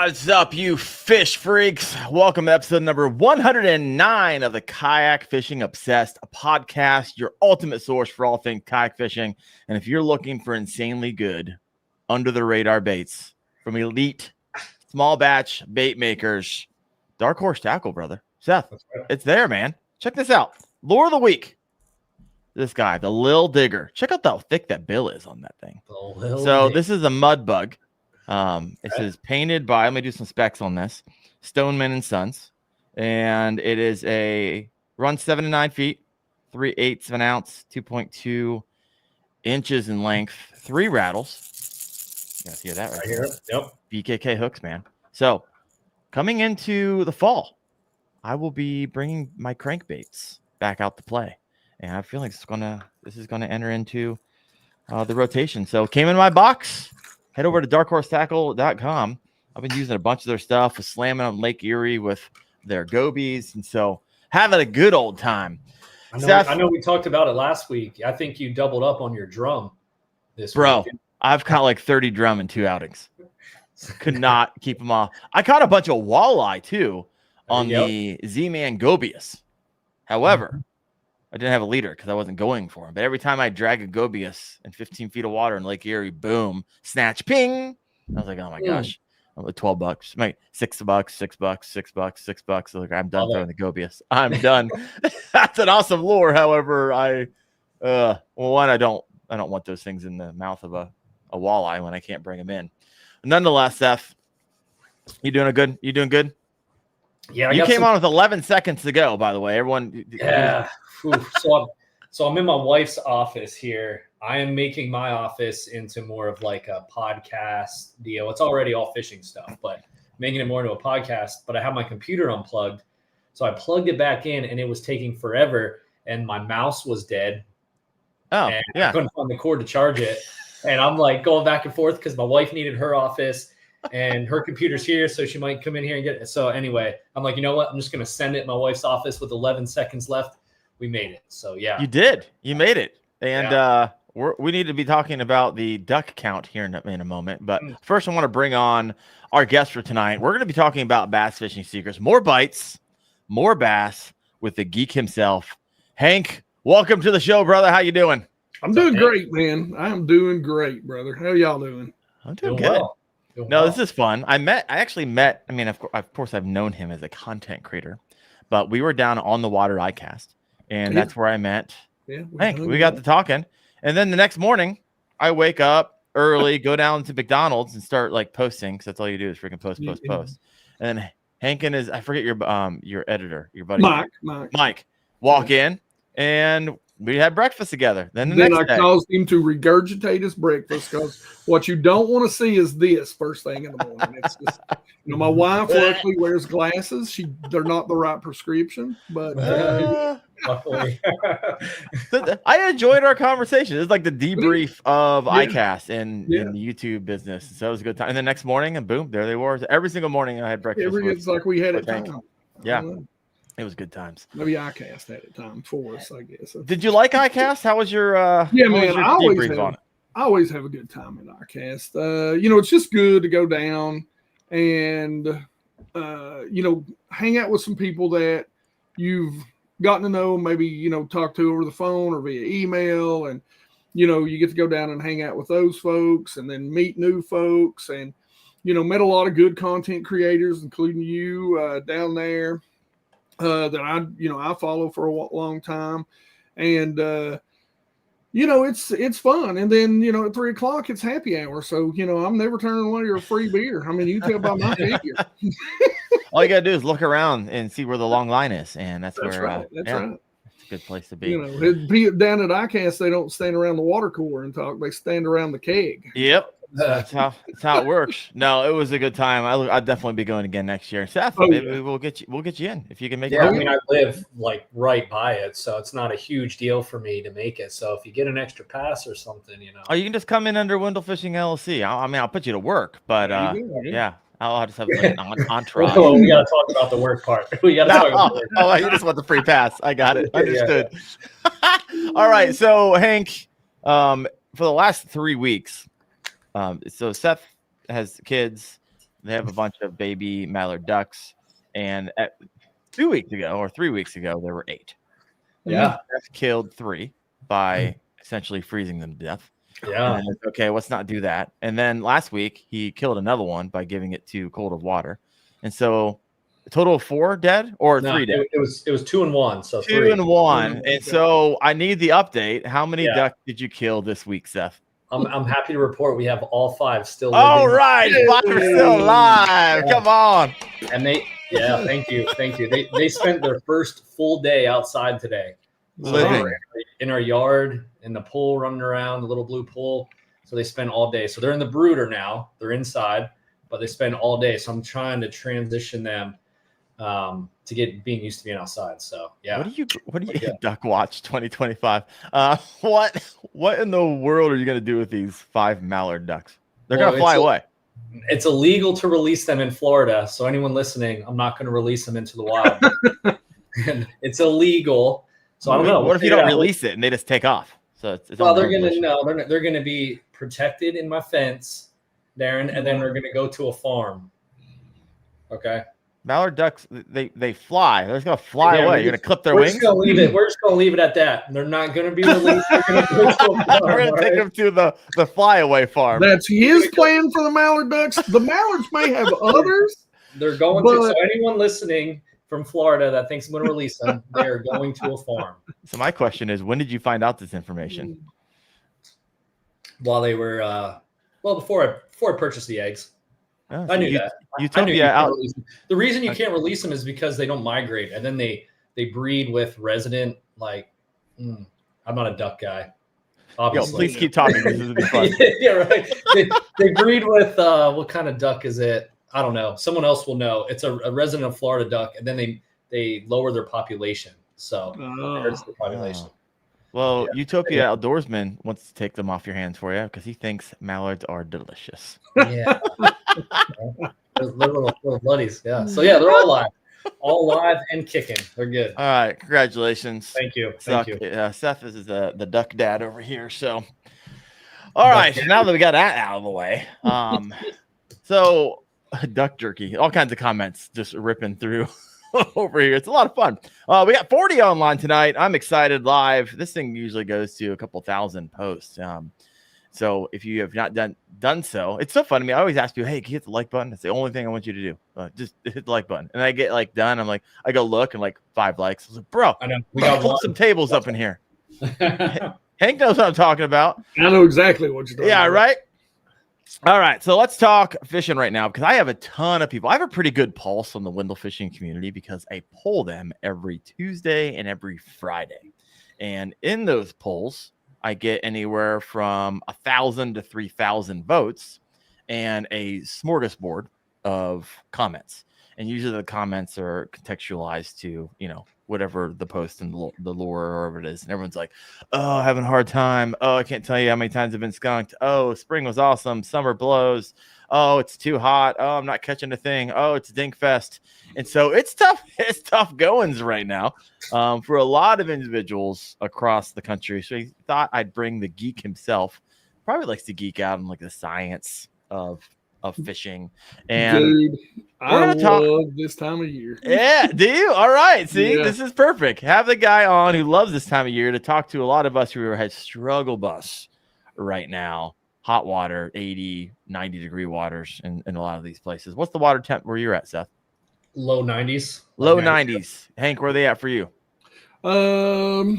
What's up, you fish freaks? Welcome to episode number 109 of the Kayak Fishing Obsessed Podcast, your ultimate source for all things kayak fishing. And if you're looking for insanely good, under-the-radar baits from elite, small batch bait makers, Dark Horse Tackle, brother. Seth, it's there, man. Check this out. Lure of the week. This guy, the Lil Digger. Check out how thick that bill is on that thing. This is a mud bug. It says painted by, let me do some specs on this, Stoneman and Sons, and it is a run 7 to 9 feet, 3/8 of an ounce, 2.2 inches in length, 3 rattles. You guys hear that right here? Yep. BKK hooks, man. So coming into the fall, I will be bringing my crankbaits back out to play, and I feel like this is gonna enter into the rotation. So came in my box. Head over to darkhorsetackle.com. I've been using a bunch of their stuff, with slamming on Lake Erie with their gobies, and so having a good old time. I know we talked about it last week. I think you doubled up on your drum this week. Week. I've caught like 30 drum in 2 outings. Could not keep them off. I caught a bunch of walleye too on the Z-Man Gobius. However, I didn't have a leader because I wasn't going for him. But every time I drag a Gobius in 15 feet of water in Lake Erie, boom, snatch, ping. I was like, oh my gosh, I'm at $12, $6, $6, $6. Like, I'm done throwing the Gobius. I'm done. That's an awesome lure. However, I don't want those things in the mouth of a walleye when I can't bring them in. Nonetheless, Seth, you doing good? You doing good? Yeah, you came on with 11 seconds to go, by the way. Everyone. Yeah. So I'm in my wife's office here. I am making my office into more of like a podcast deal. It's already all fishing stuff, but making it more into a podcast. But I have my computer unplugged. So I plugged it back in and it was taking forever. And my mouse was dead. Oh, and yeah. I couldn't find the cord to charge it. And I'm like going back and forth because my wife needed her office. And her computer's here, so she might come in here and get it. So anyway, I'm like, you know what? I'm just going to send it in my wife's office with 11 seconds left. We made it. So, yeah. You did. You made it. And we need to be talking about the duck count here in a moment. But first, I want to bring on our guest for tonight. We're going to be talking about bass fishing secrets. More bites, more bass with the geek himself. Hank, welcome to the show, brother. How you doing? I'm doing great, man. I am doing great, brother. How y'all doing? I'm doing good. Well. No, this is fun. I actually met, I mean, of course, I've known him as a content creator, but we were down on the water ICAST, and that's where I met Hank. We got to talking. And then the next morning, I wake up early, go down to McDonald's and start like posting, because that's all you do is freaking post. And then Hank and I forget your editor, your buddy. Mike walk in, and we had breakfast together. Then I caused him to regurgitate his breakfast, because what you don't want to see is this first thing in the morning. It's just, my wife luckily wears glasses. They're not the right prescription, but luckily. I enjoyed our conversation. It's like the debrief of ICAST in the YouTube business. So it was a good time. And the next morning, and boom, there they were. Every single morning I had breakfast. It's like we had it time. Yeah. It was good times. Maybe ICAST had it time for us, I guess. Did you like ICAST? How was your man? I always have a good time at ICAST. It's just good to go down and hang out with some people that you've gotten to know, maybe talk to over the phone or via email, and you get to go down and hang out with those folks, and then meet new folks, and met a lot of good content creators, including you down there. That I follow for a long time, and it's fun. And then at 3:00 it's happy hour, so I'm never turning away your free beer. I mean, you tell by my figure. All you gotta do is look around and see where the long line is, and that's where right. That's right. It's a good place to be. Down at ICAST, they don't stand around the water cooler and talk; they stand around the keg. Yep. That's how it works. No, it was a good time. I'll definitely be going again next year. Seth, maybe we'll get you in if you can make it. I mean, I live like right by it, so it's not a huge deal for me to make it. So if you get an extra pass or something, Oh, you can just come in under Wendell Fishing LLC. I'll put you to work, but yeah. I'll just have an entourage. Oh, we got to talk about the work part. We got to talk about the work part. You just want the free pass. I got it. Understood. Yeah. All right. So, Hank, for the last 3 weeks, so Seth has kids. They have a bunch of baby mallard ducks, and 2 weeks ago or 3 weeks ago, there were 8. Yeah. Seth killed 3 by essentially freezing them to death. Yeah. And okay, let's not do that. And then last week, he killed another one by giving it too cold of water. And so a total of 4 dead or 3 dead? It was 2 and 1. So 2 3. and 1. And so I need the update. How many ducks did you kill this week, Seth? I'm happy to report we have all 5 still living. All right, 5 are still alive. Come on. And thank you. They spent their first full day outside today. Living. In our yard, in the pool, running around, the little blue pool. So they spend all day. So they're in the brooder now. They're inside, but they spend all day. So I'm trying to transition them to being used to being outside. So yeah. What do you Duck Watch 2025? What in the world are you gonna do with these 5 mallard ducks? They're gonna fly away. It's illegal to release them in Florida. So anyone listening, I'm not gonna release them into the wild. It's illegal. So I don't know. What if you don't release it and they just take off? So it's they're gonna be protected in my fence, Daren, and then they're gonna go to a farm. Okay. Mallard ducks, they fly. They're just gonna fly away. You're gonna clip their wings. We're just gonna leave it at that. They're not gonna be released. We're gonna take them to the flyaway farm. That's his plan for the mallard ducks. The mallards may have others. They're going to. So anyone listening from Florida that thinks I'm going to release them, they are going to a farm. So my question is, when did you find out this information? While they were, before I purchased the eggs. Oh, I knew that. The reason you can't release them is because they don't migrate, and then they breed with resident. I'm not a duck guy. Obviously. Yo, please keep talking. This is gonna be fun. Yeah, right. They breed with what kind of duck is it? I don't know. Someone else will know. It's a resident of Florida duck, and then they lower their population. So it hurts the population. Well, Utopia Outdoorsman wants to take them off your hands for you because he thinks mallards are delicious. Yeah. They're little buddies. Yeah. So yeah, they're all live and kicking. They're good. All right. Congratulations. Thank you. Seth is the duck dad over here. So, all right. Now that we got that out of the way, so duck jerky, all kinds of comments just ripping through over here. It's a lot of fun. We got 40 online tonight. I'm excited live. This thing usually goes to a couple thousand posts. So if you have not done so, it's so fun to me. I always ask you, hey, can you hit the like button? That's the only thing I want you to do. Just hit the like button. And I get done. I'm like, I go look and 5 likes. I was like, bro, I know. We got pull some tables up in here. Hank knows what I'm talking about. I know exactly what you're talking about. Yeah, right. All right, so let's talk fishing right now because I have a ton of people. I have a pretty good pulse on the Wendell fishing community because I poll them every Tuesday and every Friday. And in those polls, I get anywhere from 1,000 to 3,000 votes and a smorgasbord of comments. And usually the comments are contextualized to, whatever the post and the lure or whatever it is. And everyone's like, oh, having a hard time. Oh, I can't tell you how many times I've been skunked. Oh, spring was awesome. Summer blows. Oh, it's too hot. Oh, I'm not catching a thing. Oh, it's dink fest. And so it's tough. It's tough goings right now for a lot of individuals across the country. So he thought I'd bring the geek himself. Probably likes to geek out on the science of fishing. And dude, I love this time of year. Yeah, do you? All right. See, This is perfect. Have the guy on who loves this time of year to talk to a lot of us who have struggle bus right now. Hot water, 80, 90-degree waters in a lot of these places. What's the water temp where you're at, Seth? Low 90s. Low 90s. Hank, where are they at for you? Low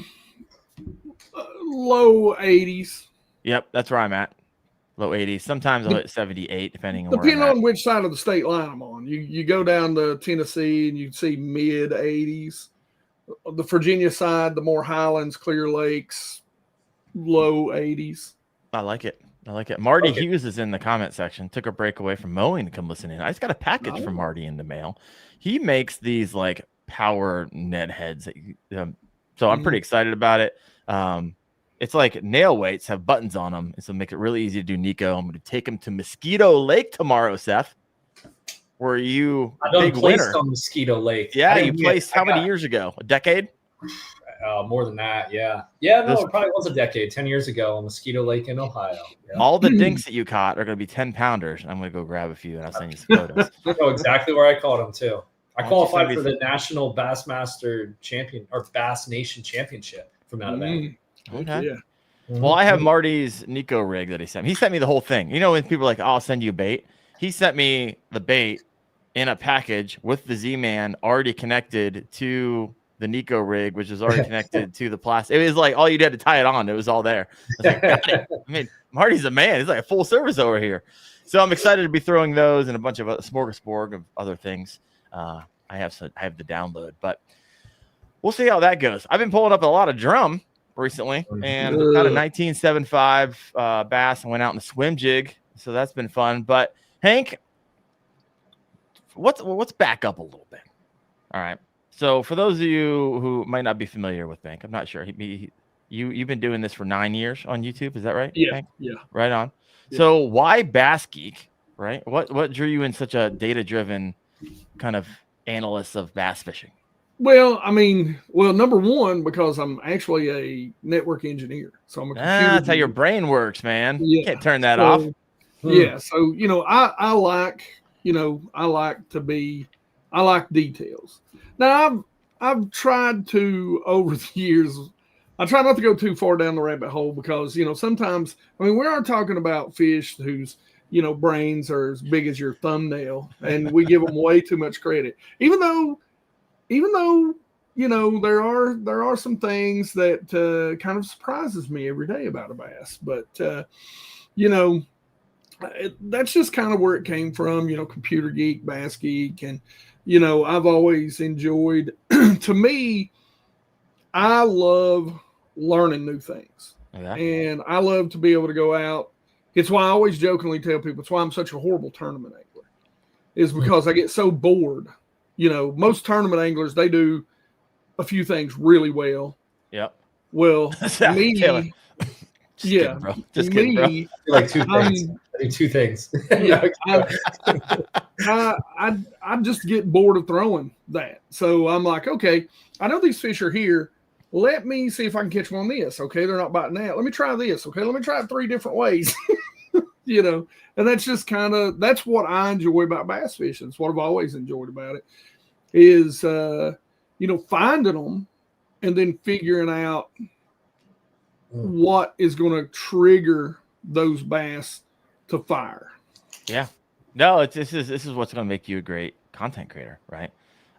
80s. Yep, that's where I'm at. Low 80s. Sometimes I'll hit 78, depending on depending on which side of the state line I'm on. You go down to Tennessee and you see mid 80s. The Virginia side, the more Highlands, Clear Lakes, low 80s. I like it. Marty Hughes is in the comment section. Took a break away from mowing to come listen in. I just got a package from Marty in the mail. He makes these power net heads. So I'm pretty excited about it. It's like nail weights have buttons on them. And so make it really easy to do Nico. I'm going to take him to Mosquito Lake tomorrow, Seth. Were you a big winner on Mosquito Lake? Yeah, you placed how many years ago? A decade? More than that, yeah. Yeah, no, This- it probably was a decade, 10 years ago on Mosquito Lake in Ohio. Yeah. All the dinks that you caught are going to be 10-pounders. I'm going to go grab a few and I'll send you some photos. I know exactly where I caught them too. I Why don't you qualified send me for the National Bassmaster Champion or Bass Nation Championship from that event. Okay. Yeah. Well, I have Marty's Nico rig that he sent me. He sent me the whole thing. You know, when people are like, oh, I'll send you bait. He sent me the bait in a package with the Z-Man already connected to the Nico rig, which is already connected to the plastic. It was like all you had to tie it on. It was all there. I was like, got it. I mean, Marty's a man. He's like a full service over here. So I'm excited to be throwing those and a bunch of smorgasbord of other things. I have the download, but we'll see how that goes. I've been pulling up a lot of drum recently and got a 1975 bass and went out in a swim jig. So that's been fun. But Hank, let's back up a little bit. All right. So for those of you who might not be familiar with Hank, I'm not sure. You've been doing this for 9 years on YouTube. Is that right? Yeah. Hank? Yeah. Right on. Yeah. So why BassGeek, right? What drew you in such a data-driven kind of analyst of bass fishing? Well, number one, because I'm actually a network engineer. So I'm a computer That's how your geek. brain works, man. Yeah. You can't turn that off. Yeah. So, I like details. Now I've tried to, over the years, I try not to go too far down the rabbit hole because, sometimes, we are talking about fish whose, brains are as big as your thumbnail and we give them way too much credit, even though, there are some things that kind of surprises me every day about a bass, but, that's just kind of where it came from, computer geek, bass geek. And, I've always enjoyed, to me, I love learning new things. Yeah. And I love to be able to go out. It's why I always jokingly tell people, it's why I'm such a horrible tournament angler, is because I get so bored. Most tournament anglers, they do a few things really well. Yep. Well, me, Taylor. Just yeah, kidding, bro. Just kidding, bro. me, Like two things. I do two things. I just get bored of throwing that. So I'm like, okay, I know these fish are here. Let me see if I can catch them on this. Okay, they're not biting that. Let me try this. Okay, let me try it 3 different ways. And that's just that's what I enjoy about bass fishing. It's what I've always enjoyed about it is, finding them and then figuring out what is going to trigger those bass to fire. Yeah. No, this is what's going to make you a great content creator, right?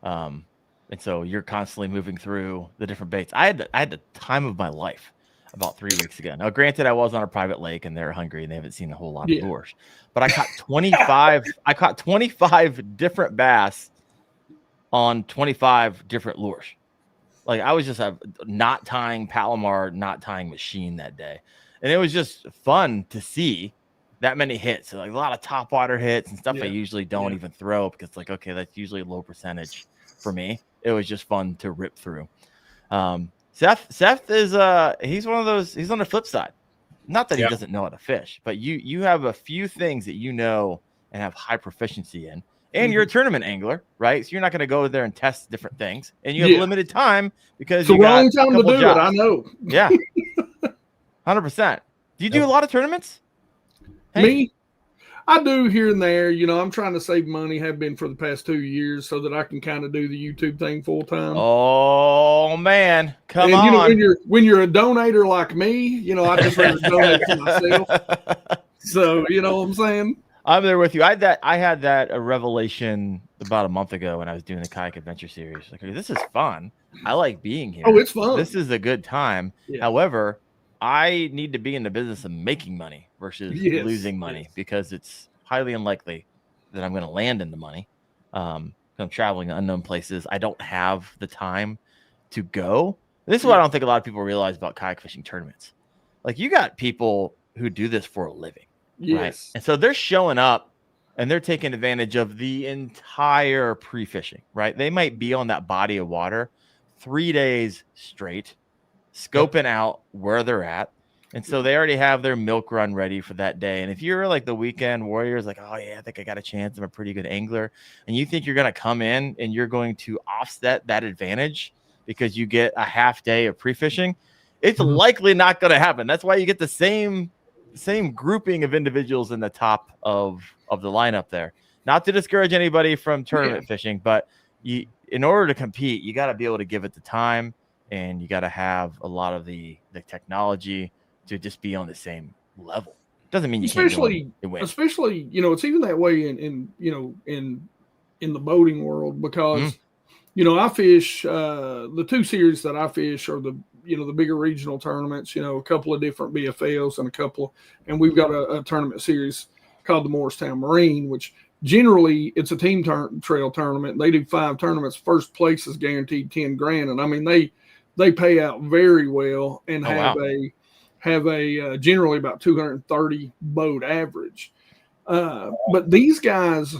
And so you're constantly moving through the different baits. I had the time of my life about 3 weeks ago. Now, granted, I was on a private lake and they're hungry and they haven't seen a whole lot of lures, but I caught 25. I caught 25 different bass on 25 different lures. Like I was just a knot tying Palomar, knot tying machine that day, and it was just fun to see that many hits. So like a lot of top water hits and stuff I usually don't even throw because like, okay, that's usually a low percentage for me. It was just fun to rip through. Seth is he's one of those. He's on the flip side. Not that he doesn't know how to fish, but you have a few things that you know and have high proficiency in. And you're a tournament angler, right? So you're not going to go there and test different things. And you have limited time because it's the wrong time to do it. I know. Yeah. 100%. Do you do a lot of tournaments? Hey. Me? I do here and there. I'm trying to save money, have been for the past 2 years so that I can kind of do the YouTube thing full time. Oh, man. Come on. When you're a donator like me, I just rather donate to myself. So, you know what I'm saying? I'm there with you. I had that revelation about a month ago when I was doing the Kayak Adventure series. Like, this is fun. I like being here. Oh, it's fun. This is a good time. Yeah. However, I need to be in the business of making money versus losing money because it's highly unlikely that I'm going to land in the money. I'm traveling to unknown places. I don't have the time to go. This is what I don't think a lot of people realize about kayak fishing tournaments. Like, you got people who do this for a living. Yes. Right? And so they're showing up and they're taking advantage of the entire pre-fishing, right? They might be on that body of water 3 days straight, scoping out where they're at. And so they already have their milk run ready for that day. And if you're like the weekend warriors, like, oh yeah, I think I got a chance. I'm a pretty good angler. And you think you're going to come in and you're going to offset that advantage because you get a half day of pre-fishing, it's likely not going to happen. That's why you get the same grouping of individuals in the top of the lineup there. Not to discourage anybody from tournament fishing, but in order to compete, you got to be able to give it the time, and you got to have a lot of the technology to just be on the same level. Doesn't mean you can't win. Especially, it's even that way in the boating world, because I fish the two series that I fish are the bigger regional tournaments, a couple of different BFLs and we've got a tournament series called the Morristown Marine, which generally it's a team trail tournament. They do 5 tournaments. First place is guaranteed $10,000. And I mean, they pay out very well and have a generally about 230 boat average. But these guys,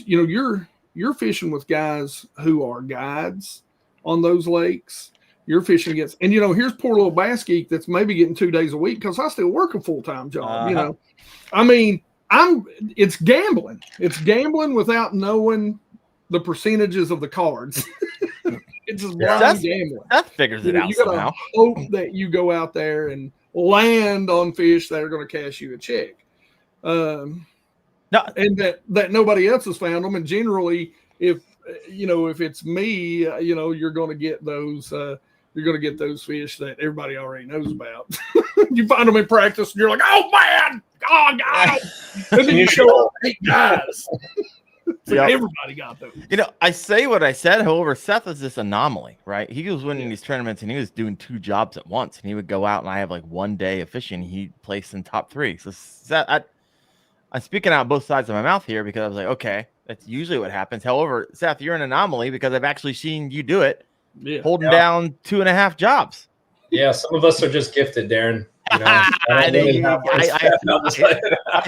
you're fishing with guys who are guides on those lakes. You're fishing against, and here's poor little BassGeek that's maybe getting 2 days a week because I still work a full-time job. I mean, it's gambling. It's gambling without knowing the percentages of the cards. It's just blind gambling. That figures it out. You gotta hope that you go out there and land on fish that are going to cash you a check. And that nobody else has found them. And generally, if it's me, you're going to get those. You're going to get those fish that everybody already knows about. You find them in practice, and you're like, "Oh man, oh God!" And then you show up 8 guys. Everybody got those. I say what I said. However, Seth is this anomaly, right? He was winning these tournaments, and he was doing 2 jobs at once. And he would go out, and I have like 1 day of fishing. He placed in top 3. So Seth, I'm speaking out both sides of my mouth here because I was like, okay, that's usually what happens. However, Seth, you're an anomaly because I've actually seen you do it, holding down 2.5 jobs. Yeah, some of us are just gifted, Darren. I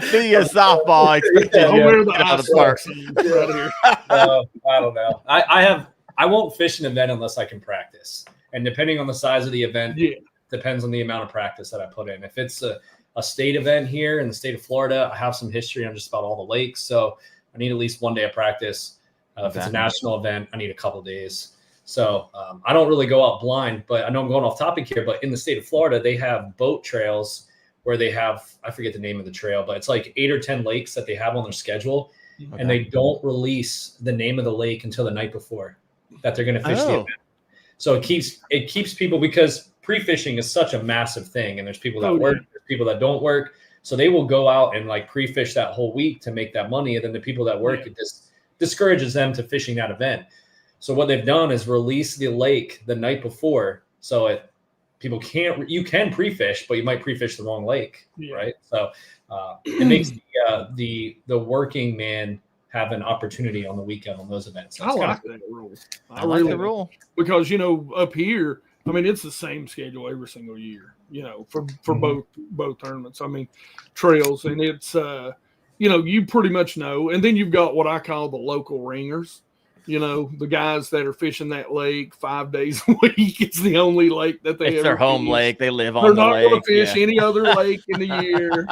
threw you a softball. I expected you to get out of the park. I don't know. I won't fish an event unless I can practice. And depending on the size of the event, depends on the amount of practice that I put in. If it's a state event here in the state of Florida, I have some history on just about all the lakes. So I need at least 1 day of practice. If it's a national event, I need a couple days. So I don't really go out blind, but I know I'm going off topic here, but in the state of Florida, they have boat trails where they have, I forget the name of the trail, but it's like 8 or 10 lakes that they have on their schedule. Okay. And they don't release the name of the lake until the night before that they're going to fish the event. So it keeps people, because pre-fishing is such a massive thing. And there's people that work, there's people that don't work. So they will go out and like pre-fish that whole week to make that money. And then the people that work, it just discourages them to fishing that event. So what they've done is release the lake the night before. So you can pre-fish, but you might pre-fish the wrong lake, right? So it makes the working man have an opportunity on the weekend on those events. I like that rule. I like the rule because up here, I mean, it's the same schedule every single year. For both tournaments. I mean, trails, and it's you pretty much know. And then you've got what I call the local ringers. The guys that are fishing that lake 5 days a week. It's the only lake that they It's their home lake. They live on the lake. They're not going to fish any other lake in the year.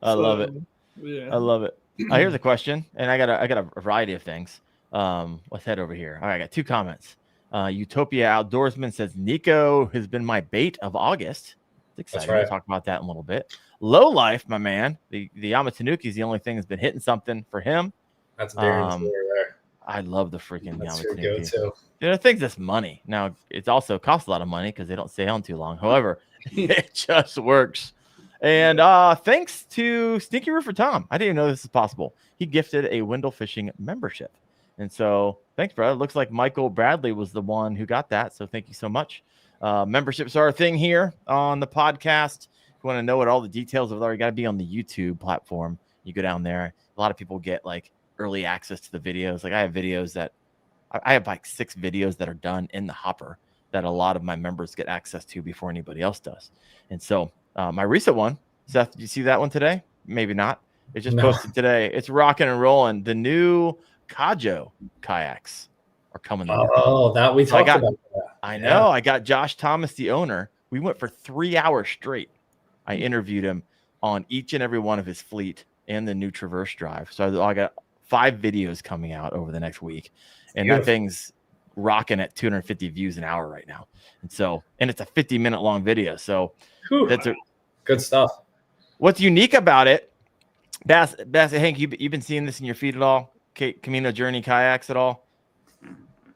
I love it. Yeah. I love it. Here's a question, and I got a variety of things. Let's head over here. All right, I got 2 comments. Utopia Outdoorsman says, Nico has been my bait of August. It's exciting. That's right. We'll talk about that in a little bit. Low Life, my man. The Yamatanuki is the only thing that's been hitting something for him. That's Daren's there. I love the freaking Yamatanuki. Go-to. I think that's money. Now, it also costs a lot of money because they don't stay on too long. However, it just works. And thanks to Sneaky Roofer Tom. I didn't even know this is possible. He gifted a Wendell Fishing membership. And so thanks, brother. Looks like Michael Bradley was the one who got that. So thank you so much. Memberships are a thing here on the podcast. If you want to know what all the details of it are, you got to be on the YouTube platform. You go down there. A lot of people get like early access to the videos. Like I have videos that I have like 6 videos that are done in the hopper that a lot of my members get access to before anybody else does. And so my recent one, Seth, did you see that one today? Maybe not. It just posted today. It's rocking and rolling. The new Kajo kayaks are coming out. Oh, that we talked about that. I know. I got Josh Thomas, the owner. We went for 3 hours straight. I interviewed him on each and every one of his fleet and the new Traverse drive. So I got 5 videos coming out over the next week. And that thing's rocking at 250 views an hour right now. And it's a 50-minute long video. So that's good stuff. What's unique about it, Bass Hank, you've been seeing this in your feed at all? Camino Journey kayaks at all?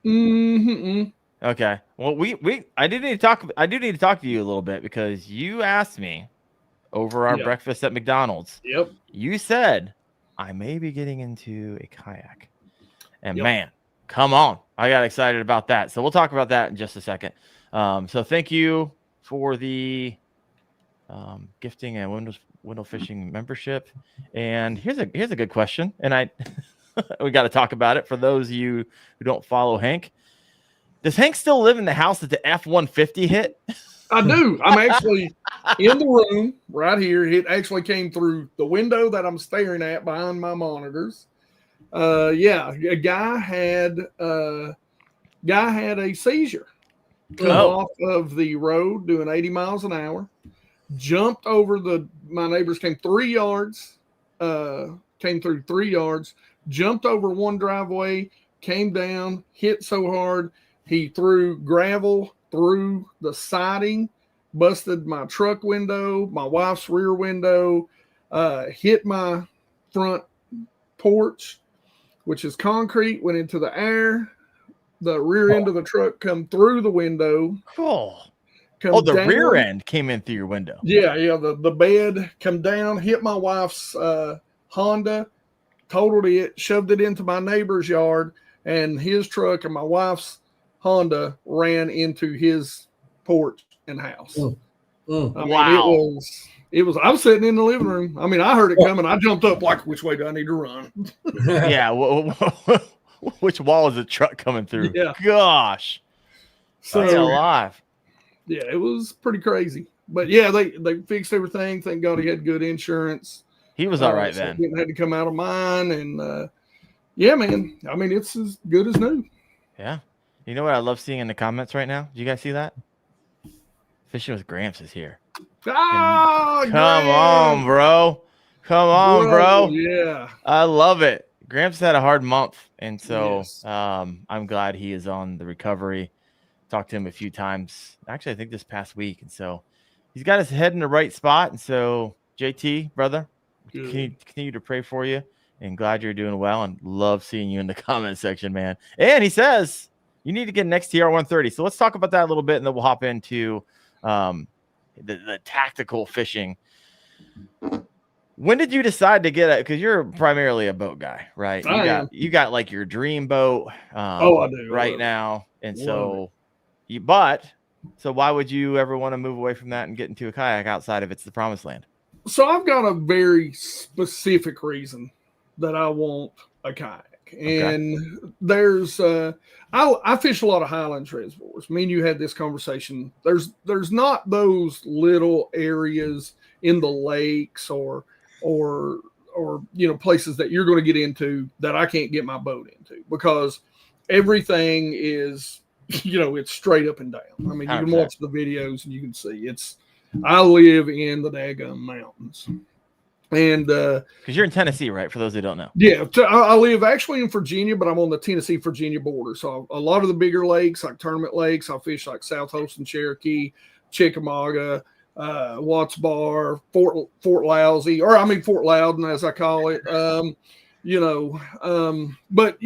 Mm-hmm. Okay. Well, I do need to talk to you a little bit, because you asked me over our breakfast at McDonald's. Yep. You said I may be getting into a kayak, and man, come on, I got excited about that. So we'll talk about that in just a second. So thank you for the gifting and Wendell Fishing membership. And here's a good question, and we got to talk about it for those of you who don't follow Hank. Does Hank still live in the house that the F-150 hit? I do. I'm actually in the room right here. It actually came through the window that I'm staring at behind my monitors. A guy had a seizure. Come off of the road doing 80 miles an hour. Jumped over my neighbors came 3 yards. Came through 3 yards. Jumped over one driveway. Came down. Hit so hard he threw gravel through the siding, busted my truck window, my wife's rear window, hit my front porch, which is concrete, went into the air. The rear end of the truck come through the window. Cool. The rear end came in through your window. Yeah. The bed come down, hit my wife's Honda, totaled it, shoved it into my neighbor's yard, and his truck and my wife's Honda ran into his porch and house. Wow. It was, I was sitting in the living room. I mean, I heard it coming. I jumped up like, which way do I need to run? Yeah. Which wall is the truck coming through? Yeah. Gosh. So alive. Yeah, it was pretty crazy. But yeah, they fixed everything. Thank God he had good insurance. He was all right so then. Didn't have to come out of mine. And yeah, man. I mean, it's as good as new. Yeah. You know what I love seeing in the comments right now? Do you guys see that? Fishing with Gramps is here. Ah, come on, bro. Come on, bro. Yeah. I love it. Gramps had a hard month, and so I'm glad he is on the recovery. Talked to him a few times, actually, I think this past week, and so he's got his head in the right spot. And so, JT, brother, continue to pray for you, and glad you're doing well, and love seeing you in the comment section, man. And he says you need to get an XTR 130. So let's talk about that a little bit, and then we'll hop into the tactical fishing. When did you decide to get it? Because you're primarily a boat guy, right? You got like your dream boat. I do right now, and so why would you ever want to move away from that and get into a kayak outside of it's the promised land? So I've got a very specific reason that I want a kayak. And there's I fish a lot of highlands reservoirs. Me and you had this conversation. There's not those little areas in the lakes or places that you're going to get into that I can't get my boat into, because everything is it's straight up and down. I mean, you can watch the videos and you can see I live in the daggum mountains. And because you're in Tennessee, right? For those who don't know. Yeah, I live actually in Virginia, but I'm on the Tennessee-Virginia border. So a lot of the bigger lakes, like Tournament Lakes, I fish like South Holston, Cherokee, Chickamauga, Watts Bar, Fort Loudon, as I call it. But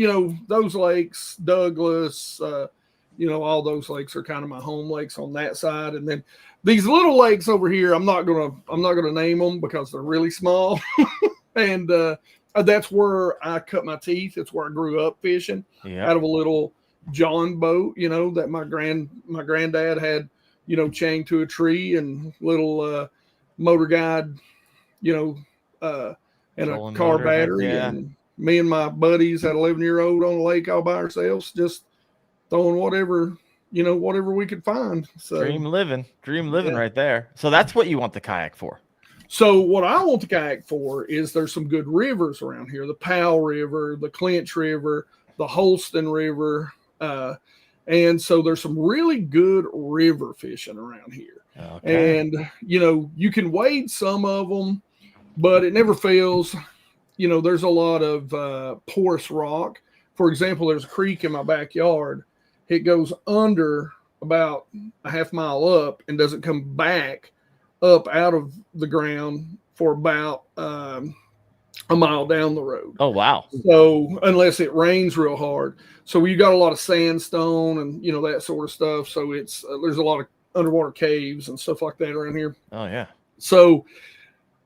those lakes, Douglas, all those lakes are kind of my home lakes on that side. And then these little lakes over here, I'm not gonna name them because they're really small. And that's where I cut my teeth. It's where I grew up fishing out of a little John boat, that my granddad had, chained to a tree, and little motor guide, and a car battery. Yeah. And me and my buddies had 11-year-old on the lake all by ourselves, just throwing whatever we could find. So dream living right there. So that's what you want the kayak for. So what I want the kayak for is there's some good rivers around here: the Powell River, the Clinch River, the Holston River, and so there's some really good river fishing around here. Okay. And you can wade some of them, but it never fails. There's a lot of porous rock. For example, there's a creek in my backyard, it goes under about a half mile up and doesn't come back up out of the ground for about a mile down the road. Oh, wow. So unless it rains real hard. So you got a lot of sandstone and, that sort of stuff. So it's there's a lot of underwater caves and stuff like that around here. Oh, yeah. So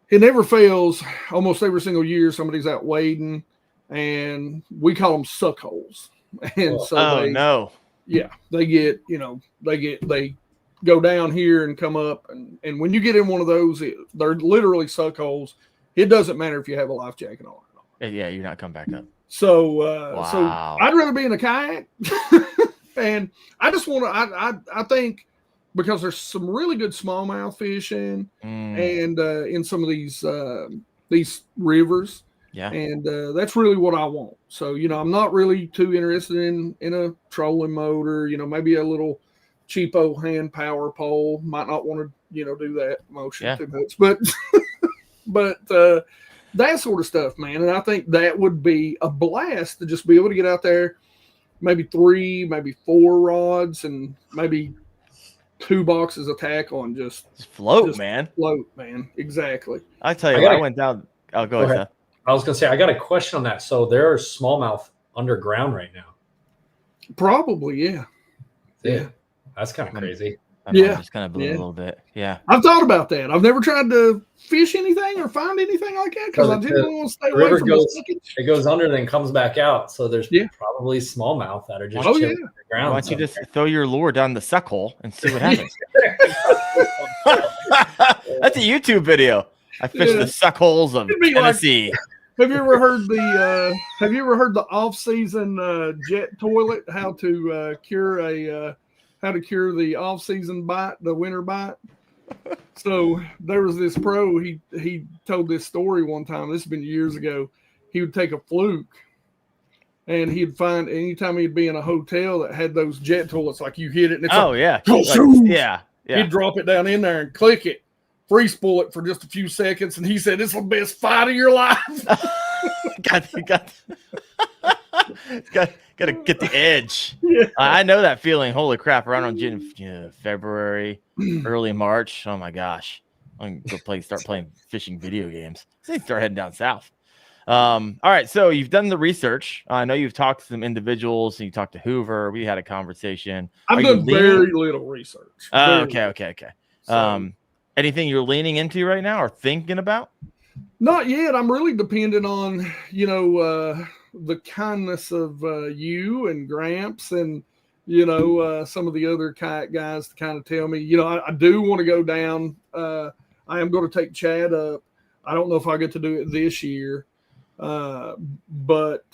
it never fails. Almost every single year, somebody's out wading, and we call them suck holes. And so they get, they go down here and come up. And when you get in one of those, they're literally suck holes. It doesn't matter if you have a life jacket on. Yeah, you're not coming back up. So, so Wow. I'd rather be in a kayak. And I just want to, I think, because there's some really good smallmouth fishing and in some of these rivers. Yeah. And that's really what I want. So, I'm not really too interested in a trolling motor, maybe a little cheapo hand power pole. Might not want to, do that motion too much, but that sort of stuff, man. And I think that would be a blast to just be able to get out there, maybe 3, maybe 4 rods and maybe 2 boxes of tackle and just float, man. Float, man. Exactly. I tell you, I went down. Oh, go ahead. I was going to say, I got a question on that. So there are smallmouth underground right now. Probably, yeah. Yeah. That's kind of crazy. Just kind of blew a little bit. Yeah. I've thought about that. I've never tried to fish anything or find anything like that because I didn't want to stay away from it goes under, then comes back out. So there's probably smallmouth that are just chilling underground. Why don't you just throw your lure down the suck hole and see what happens? That's a YouTube video. I fished the suck holes of Tennessee. Have you ever heard the off-season jet toilet? How to cure the off-season bite, the winter bite? So there was this pro. He told this story one time. This has been years ago. He would take a fluke, and he'd find anytime he'd be in a hotel that had those jet toilets, like you hit it, and it's he'd drop it down in there and click it. Free spool it for just a few seconds, and he said it's the best fight of your life. got to get the edge. Yeah. I know that feeling. Holy crap! Around on February, early March. Oh my gosh! I'm gonna start playing fishing video games. Start heading down south. All right. So you've done the research. I know you've talked to some individuals. And you talked to Hoover. We had a conversation. I've done very little research. Okay. So, anything you're leaning into right now or thinking about? Not yet. I'm really dependent on, the kindness of you and Gramps and, some of the other kayak guys to kind of tell me, I do want to go down. I am going to take Chad up. I don't know if I get to do it this year, but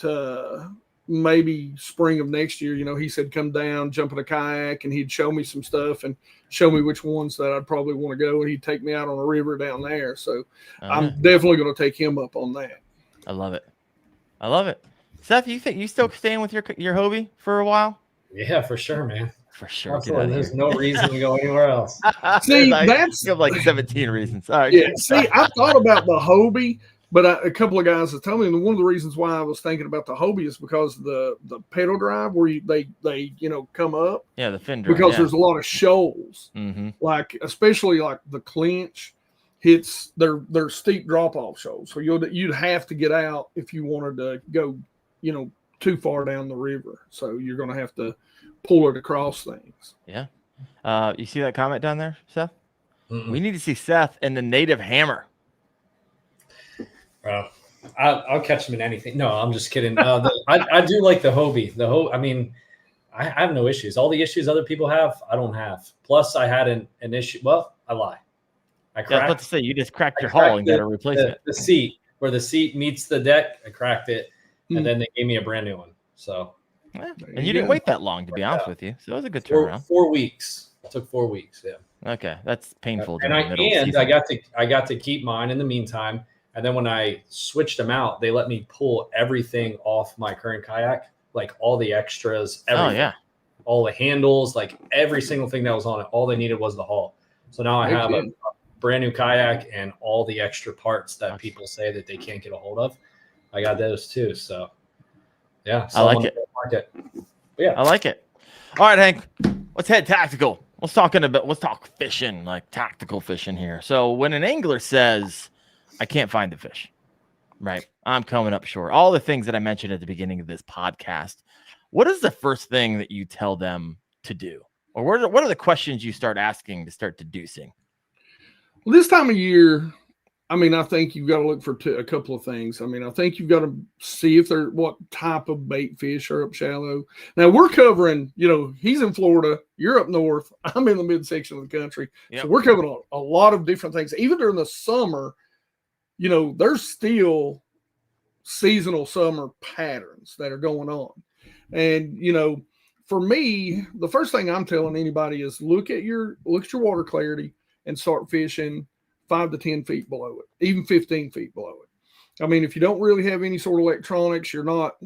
maybe spring of next year. He said come down, jump in a kayak, and he'd show me some stuff and show me which ones that I'd probably want to go, and he'd take me out on a river down there. So I'm definitely going to take him up on that. I love it. Seth, you think you still staying with your Hobie for a while? Yeah, for sure, man. For sure. There's no reason to go anywhere else. See, that's you have like 17 reasons. All right. Yeah. See, I thought about the Hobie, but a couple of guys have told me, and one of the reasons why I was thinking about the Hobie is because the pedal drive where they come up. Yeah, the fin drive. Because there's a lot of shoals, like especially like the clinch hits. They're steep drop off shoals, so you'd have to get out if you wanted to go, too far down the river. So you're going to have to pull it across things. Yeah. You see that comment down there, Seth? Mm-mm. We need to see Seth and the native hammer. I'll catch him in anything. No, I'm just kidding. I do like the Hobie. I mean, I have no issues. All the issues other people have, I don't have. Plus, I had an issue. Well, I lie. I was about to say, you just cracked your hull and got to replace it. The seat, where the seat meets the deck, I cracked it, and then they gave me a brand new one. So, and you didn't wait that long, to be honest with you. So it was a good turnaround. 4 weeks. It took 4 weeks. Yeah. Okay, that's painful. And I got to keep mine in the meantime. And then when I switched them out, they let me pull everything off my current kayak, like all the extras, everything, all the handles, like every single thing that was on it. All they needed was the hull. So now I have a brand new kayak and all the extra parts that people say that they can't get a hold of. I got those too. So, yeah. I like it. Yeah. I like it. All right, Hank, let's head tactical. Let's talk fishing, like tactical fishing here. So when an angler says, I can't find the fish, right? I'm coming up short. All the things that I mentioned at the beginning of this podcast. What is the first thing that you tell them to do? Or what are the questions you start asking to start deducing? Well, this time of year, I mean, I think you've got to look for a couple of things. I mean, I think you've got to see if what type of bait fish are up shallow. Now, we're covering, he's in Florida, you're up north, I'm in the midsection of the country. Yep. So we're covering a lot of different things. Even during the summer, there's still seasonal summer patterns that are going on. And, for me, the first thing I'm telling anybody is look at your water clarity and start fishing 5 to 10 feet below it, even 15 feet below it. I mean, if you don't really have any sort of electronics, you're not,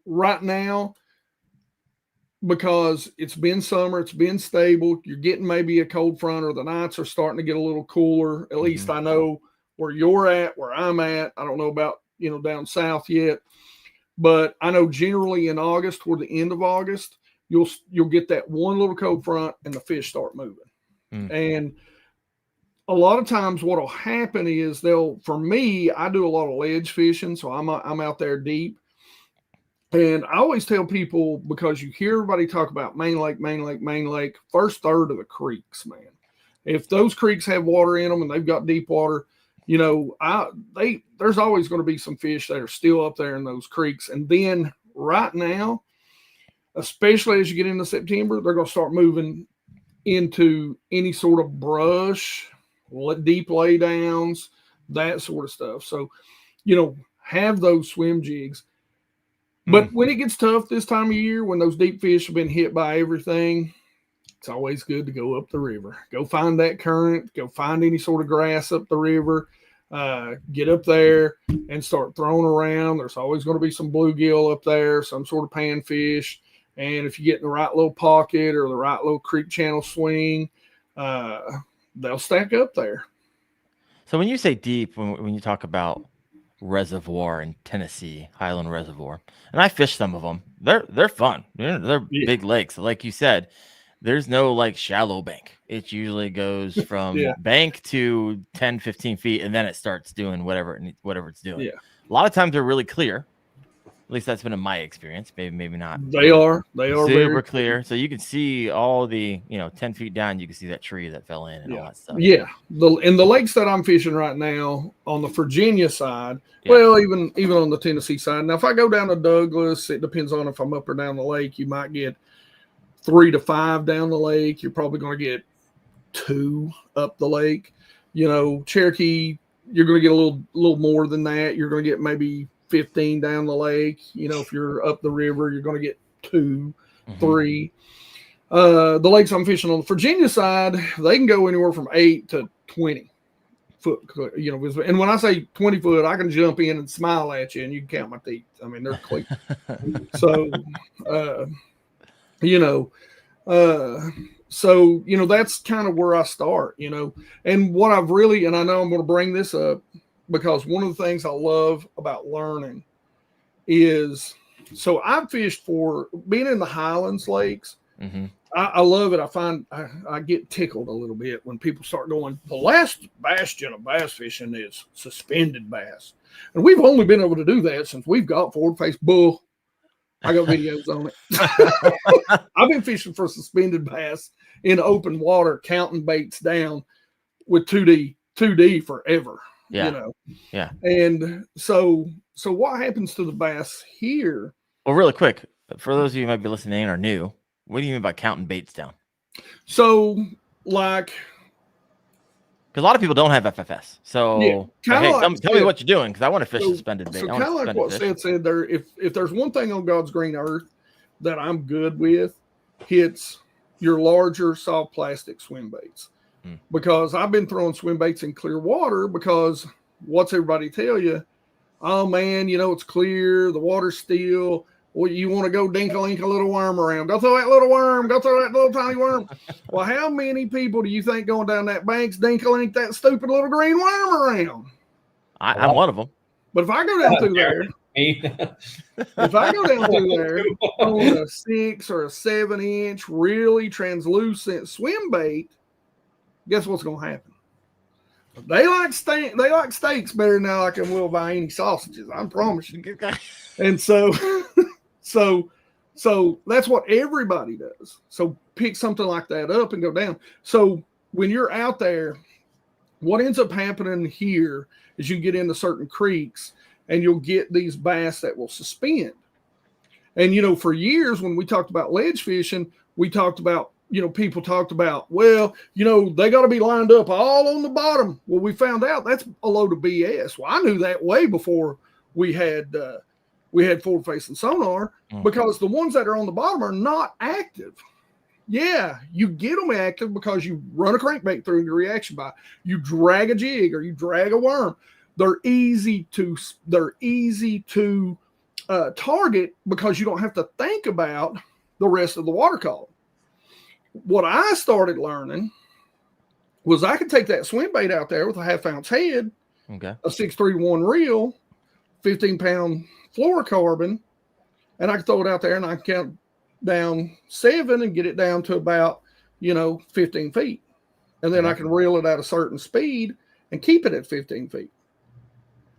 right now, because it's been summer, it's been stable, you're getting maybe a cold front or the nights are starting to get a little cooler. At least I know where you're at, where I'm at. I don't know about, down south yet, but I know generally in August, toward the end of August, you'll get that one little cold front and the fish start moving. And a lot of times what will happen is for me, I do a lot of ledge fishing. So I'm out there deep. And I always tell people, because you hear everybody talk about main lake, first third of the creeks, man. If those creeks have water in them and they've got deep water, there's always going to be some fish that are still up there in those creeks. And then right now, especially as you get into September, they're going to start moving into any sort of brush, deep laydowns, that sort of stuff. So, have those swim jigs. But when it gets tough this time of year, when those deep fish have been hit by everything, it's always good to go up the river. Go find that current, go find any sort of grass up the river, get up there and start throwing around. There's always going to be some bluegill up there, some sort of panfish. And if you get in the right little pocket or the right little creek channel swing, they'll stack up there. So when you say deep, when you talk about reservoir in Tennessee, Highland Reservoir, and I fish some of them, they're fun. They're big lakes. Like you said, there's no like shallow bank. It usually goes from bank to 10, 15 feet, and then it starts doing whatever it's doing. Yeah. A lot of times they're really clear. At least that's been in my experience. Maybe not. They are super clear. So you can see all the, 10 feet down, you can see that tree that fell in and all that stuff. Yeah. In the lakes that I'm fishing right now on the Virginia side, well, even on the Tennessee side. Now, if I go down to Douglas, it depends on if I'm up or down the lake. You might get 3 to 5 down the lake. You're probably going to get 2 up the lake. Cherokee, you're going to get a little more than that. You're going to get maybe 15 down the lake. If you're up the river, you're going to get 2, 3. The lakes I'm fishing on the Virginia side, they can go anywhere from 8 to 20 foot. And when I say 20 foot, I can jump in and smile at you and you can count my teeth. I mean, they're clean. So, that's kind of where I start, and what I've really, and I know I'm going to bring this up because one of the things I love about learning is, so I've fished for being in the Highlands lakes. I love it. I find I get tickled a little bit when people start going, the last bastion of bass fishing is suspended bass. And we've only been able to do that since we've got forward face bull. I got videos on it. I've been fishing for suspended bass in open water, counting baits down with 2D forever. Yeah. Yeah. And so what happens to the bass here? Well, really quick, for those of you who might be listening in or new, what do you mean by counting baits down? So, like, because a lot of people don't have FFS. So, tell me what you're doing, because I want to fish suspended bait. So, kind of like what Seth said there, if there's one thing on God's green earth that I'm good with, it's your larger soft plastic swim baits. Because I've been throwing swim baits in clear water, because what's everybody tell you? Oh, man, it's clear, the water's still. Well, you want to go dink-a-link a little worm around. Go throw that little worm. Go throw that little tiny worm. Well, how many people do you think going down that bank's dink-a-link that stupid little green worm around? I'm one of them. But if I go down through there Me. If I go down through there on a 6 or a 7-inch really translucent swim bait, guess what's going to happen? They like steaks better than I like them will Vienna sausages. I promise you. And so that's what everybody does. So pick something like that up and go down. So when you're out there, what ends up happening here is you get into certain creeks and you'll get these bass that will suspend. And, for years when we talked about ledge fishing, we talked about, people talked about, well, they got to be lined up all on the bottom. Well, we found out that's a load of BS. Well, I knew that way before we had forward-facing sonar, because the ones that are on the bottom are not active. Yeah, you get them active because you run a crankbait through your reaction bite. You drag a jig or you drag a worm. They're easy to target because you don't have to think about the rest of the water column. What I started learning was I could take that swim bait out there with a 1/2 ounce head, a 631 reel, 15-pound fluorocarbon, and I could throw it out there and I could count down 7 and get it down to about, 15 feet. And then I can reel it at a certain speed and keep it at 15 feet.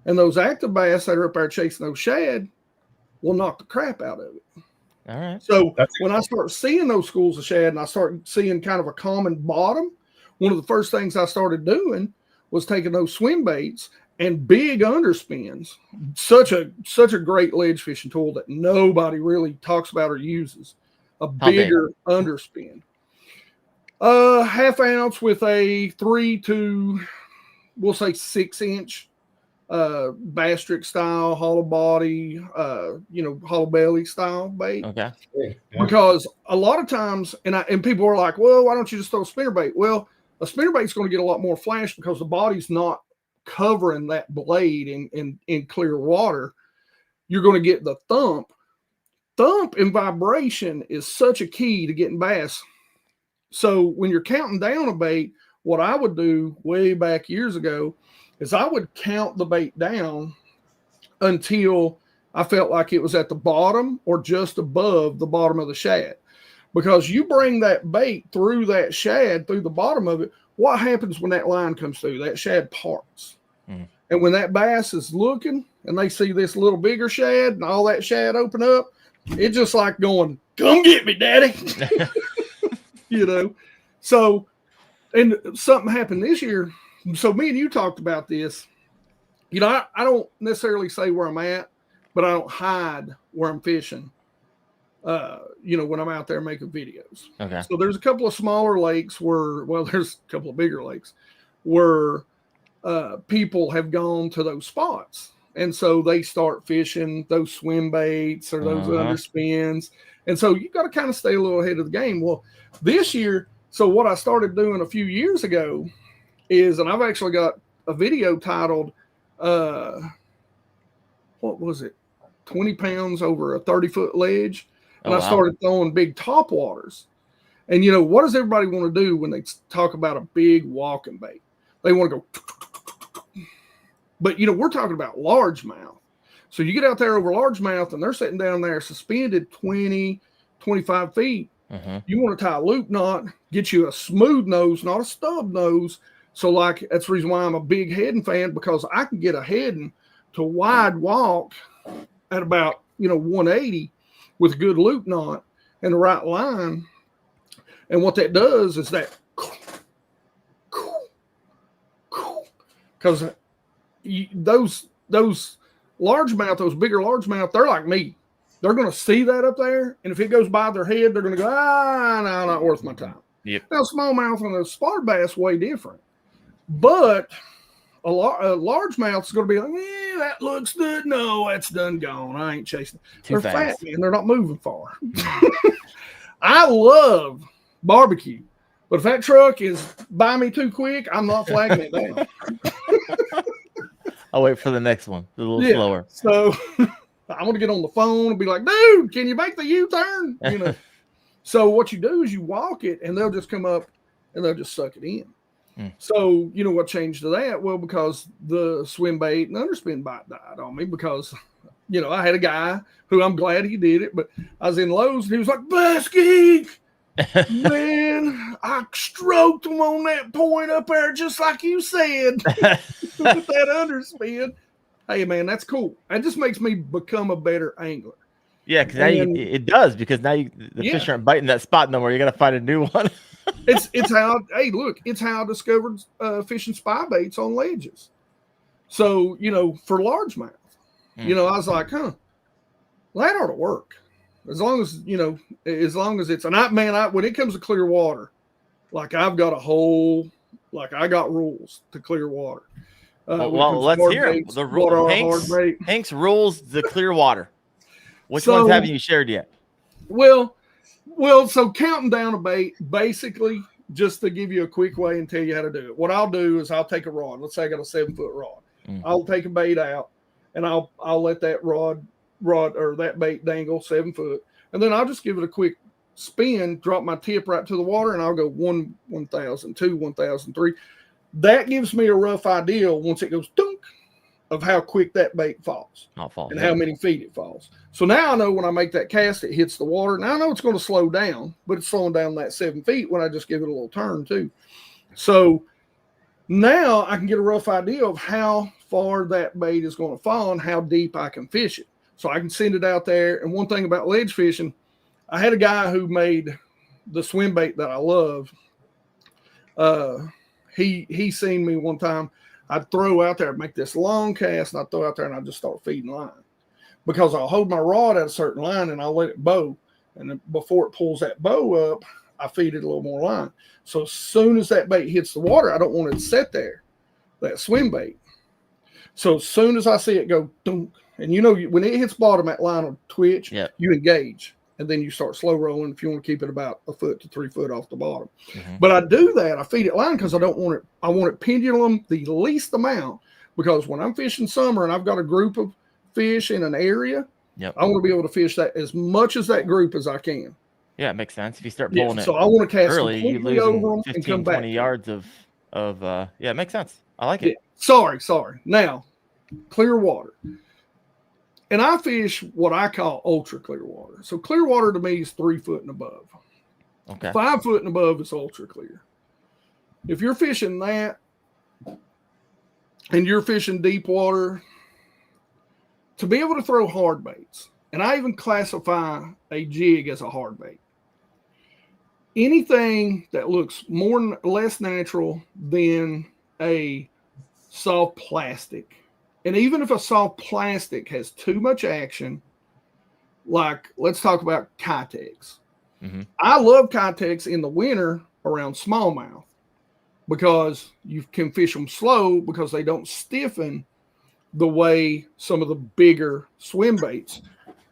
And those active bass that are up there chasing those shad will knock the crap out of it. All right. So when I start seeing those schools of shad and I start seeing kind of a common bottom, one of the first things I started doing was taking those swim baits and big underspins. Such a great ledge fishing tool that nobody really talks about or uses. A bigger underspin. 1/2 ounce with a 3 to, we'll say 6-inch Bastric style, hollow body, hollow belly style bait. Okay. Because a lot of times, and people are like, well, why don't you just throw a spinnerbait? Well, a spinnerbait's going to get a lot more flash because the body's not covering that blade in clear water. You're going to get the thump. Thump and vibration is such a key to getting bass. So when you're counting down a bait, what I would do way back years ago is I would count the bait down until I felt like it was at the bottom or just above the bottom of the shad. Because you bring that bait through that shad, through the bottom of it, what happens when that line comes through? That shad parts. And when that bass is looking and they see this little bigger shad and all that shad open up, it's just like going, come get me, daddy. So, and something happened this year. So me and you talked about this. I don't necessarily say where I'm at, but I don't hide where I'm fishing, when I'm out there making videos. Okay. So there's a couple of smaller lakes there's a couple of bigger lakes where people have gone to those spots. And so they start fishing those swim baits or those underspins. And so you got to kind of stay a little ahead of the game. Well, this year, so what I started doing a few years ago is, and I've actually got a video titled, what was it? 20 pounds over a 30-foot ledge. And I started throwing big top waters. And, what does everybody want to do when they talk about a big walking bait? They want to go, but, we're talking about largemouth. So you get out there over largemouth and they're sitting down there suspended 20, 25 feet. You want to tie a loop knot, get you a smooth nose, not a stub nose. So that's the reason why I'm a big heading fan, because I can get a heading to wide walk at about, 180 with a good loop knot and the right line. And what that does is that, because those largemouth, those bigger largemouth, they're like me. They're going to see that up there, and if it goes by their head, they're going to go, no, not worth my time. Yep. Now, smallmouth and a spotted bass way different. But a largemouth is going to be like, that looks good. No, that's done gone. I ain't chasing. They're fat, man. They're not moving far. I love barbecue, but if that truck is by me too quick, I'm not flagging it down. I'll wait for the next one. A little slower. So I'm going to get on the phone and be like, dude, can you make the U-turn? So what you do is you walk it and they'll just come up and they'll just suck it in. So, you know what changed to that? Well, because the swim bait and underspin bite died on me because, you know, I had a guy who I'm glad he did it, but I was in Lowe's and he was like, BassGeek, man, I stroked him on that point up there just like you said with that underspin. Hey, man, that's cool. That just makes me become a better angler. Yeah, because now it does, because now the fish aren't biting that spot no more. You got to find a new one. it's how it's how I discovered fishing spy baits on ledges. So, you know, for largemouth, you know, I was like, well, that ought to work. As long as, you know, it's when it comes to clear water, like I got rules to clear water. Well, let's hear them. Hank's rules to clear water. Which ones haven't you shared yet? Well, so counting down a bait, basically, just to give you a quick way and tell you how to do it. What I'll do is I'll take a rod. Let's say I got a 7-foot rod. I'll take a bait out and I'll let that rod or that bait dangle 7 foot. And then I'll just give it a quick spin, drop my tip right to the water, and I'll go 1,000, 2, 1,000, 3. That gives me a rough idea once it goes dunk of how quick that bait falls and how many feet it falls. So now I know when I make that cast, it hits the water. Now I know it's going to slow down, but it's slowing down that 7 feet when I just give it a little turn too. So now I can get a rough idea of how far that bait is going to fall and how deep I can fish it. So I can send it out there. And one thing about ledge fishing, I had a guy who made the swim bait that I love. He seen me one time. I'd throw out there, I'd make this long cast, and I'd throw out there and I'd just start feeding line. Because I'll hold my rod at a certain line and I'll let it bow. And then before it pulls that bow up, I feed it a little more line. So as soon as that bait hits the water, I don't want it to sit there, that swim bait. So as soon as I see it go, dunk, and you know, when it hits bottom, that line will twitch, you engage. And then you start slow rolling if you want to keep it about 1 foot to 3 foot off the bottom. But I do that. I feed it line because I don't want it. I want it pendulum the least amount, because when I'm fishing summer and I've got a group of fish in an area, I want to be able to fish that as much as that group as I can. Yeah, it makes sense. If you start pulling it so I want to cast early, you lose over them 15, and come 20 back yards of it makes sense. I like it. Sorry. Now, clear water. And I fish what I call ultra clear water. So clear water to me is 3 foot and above. Okay. 5 foot and above is ultra clear. If you're fishing that and you're fishing deep water, to be able to throw hard baits, and I even classify a jig as a hard bait. Anything that looks less natural than a soft plastic. And even if a soft plastic has too much action, like let's talk about Kitex. I love Kitex in the winter around smallmouth because you can fish them slow because they don't stiffen the way some of the bigger swim baits.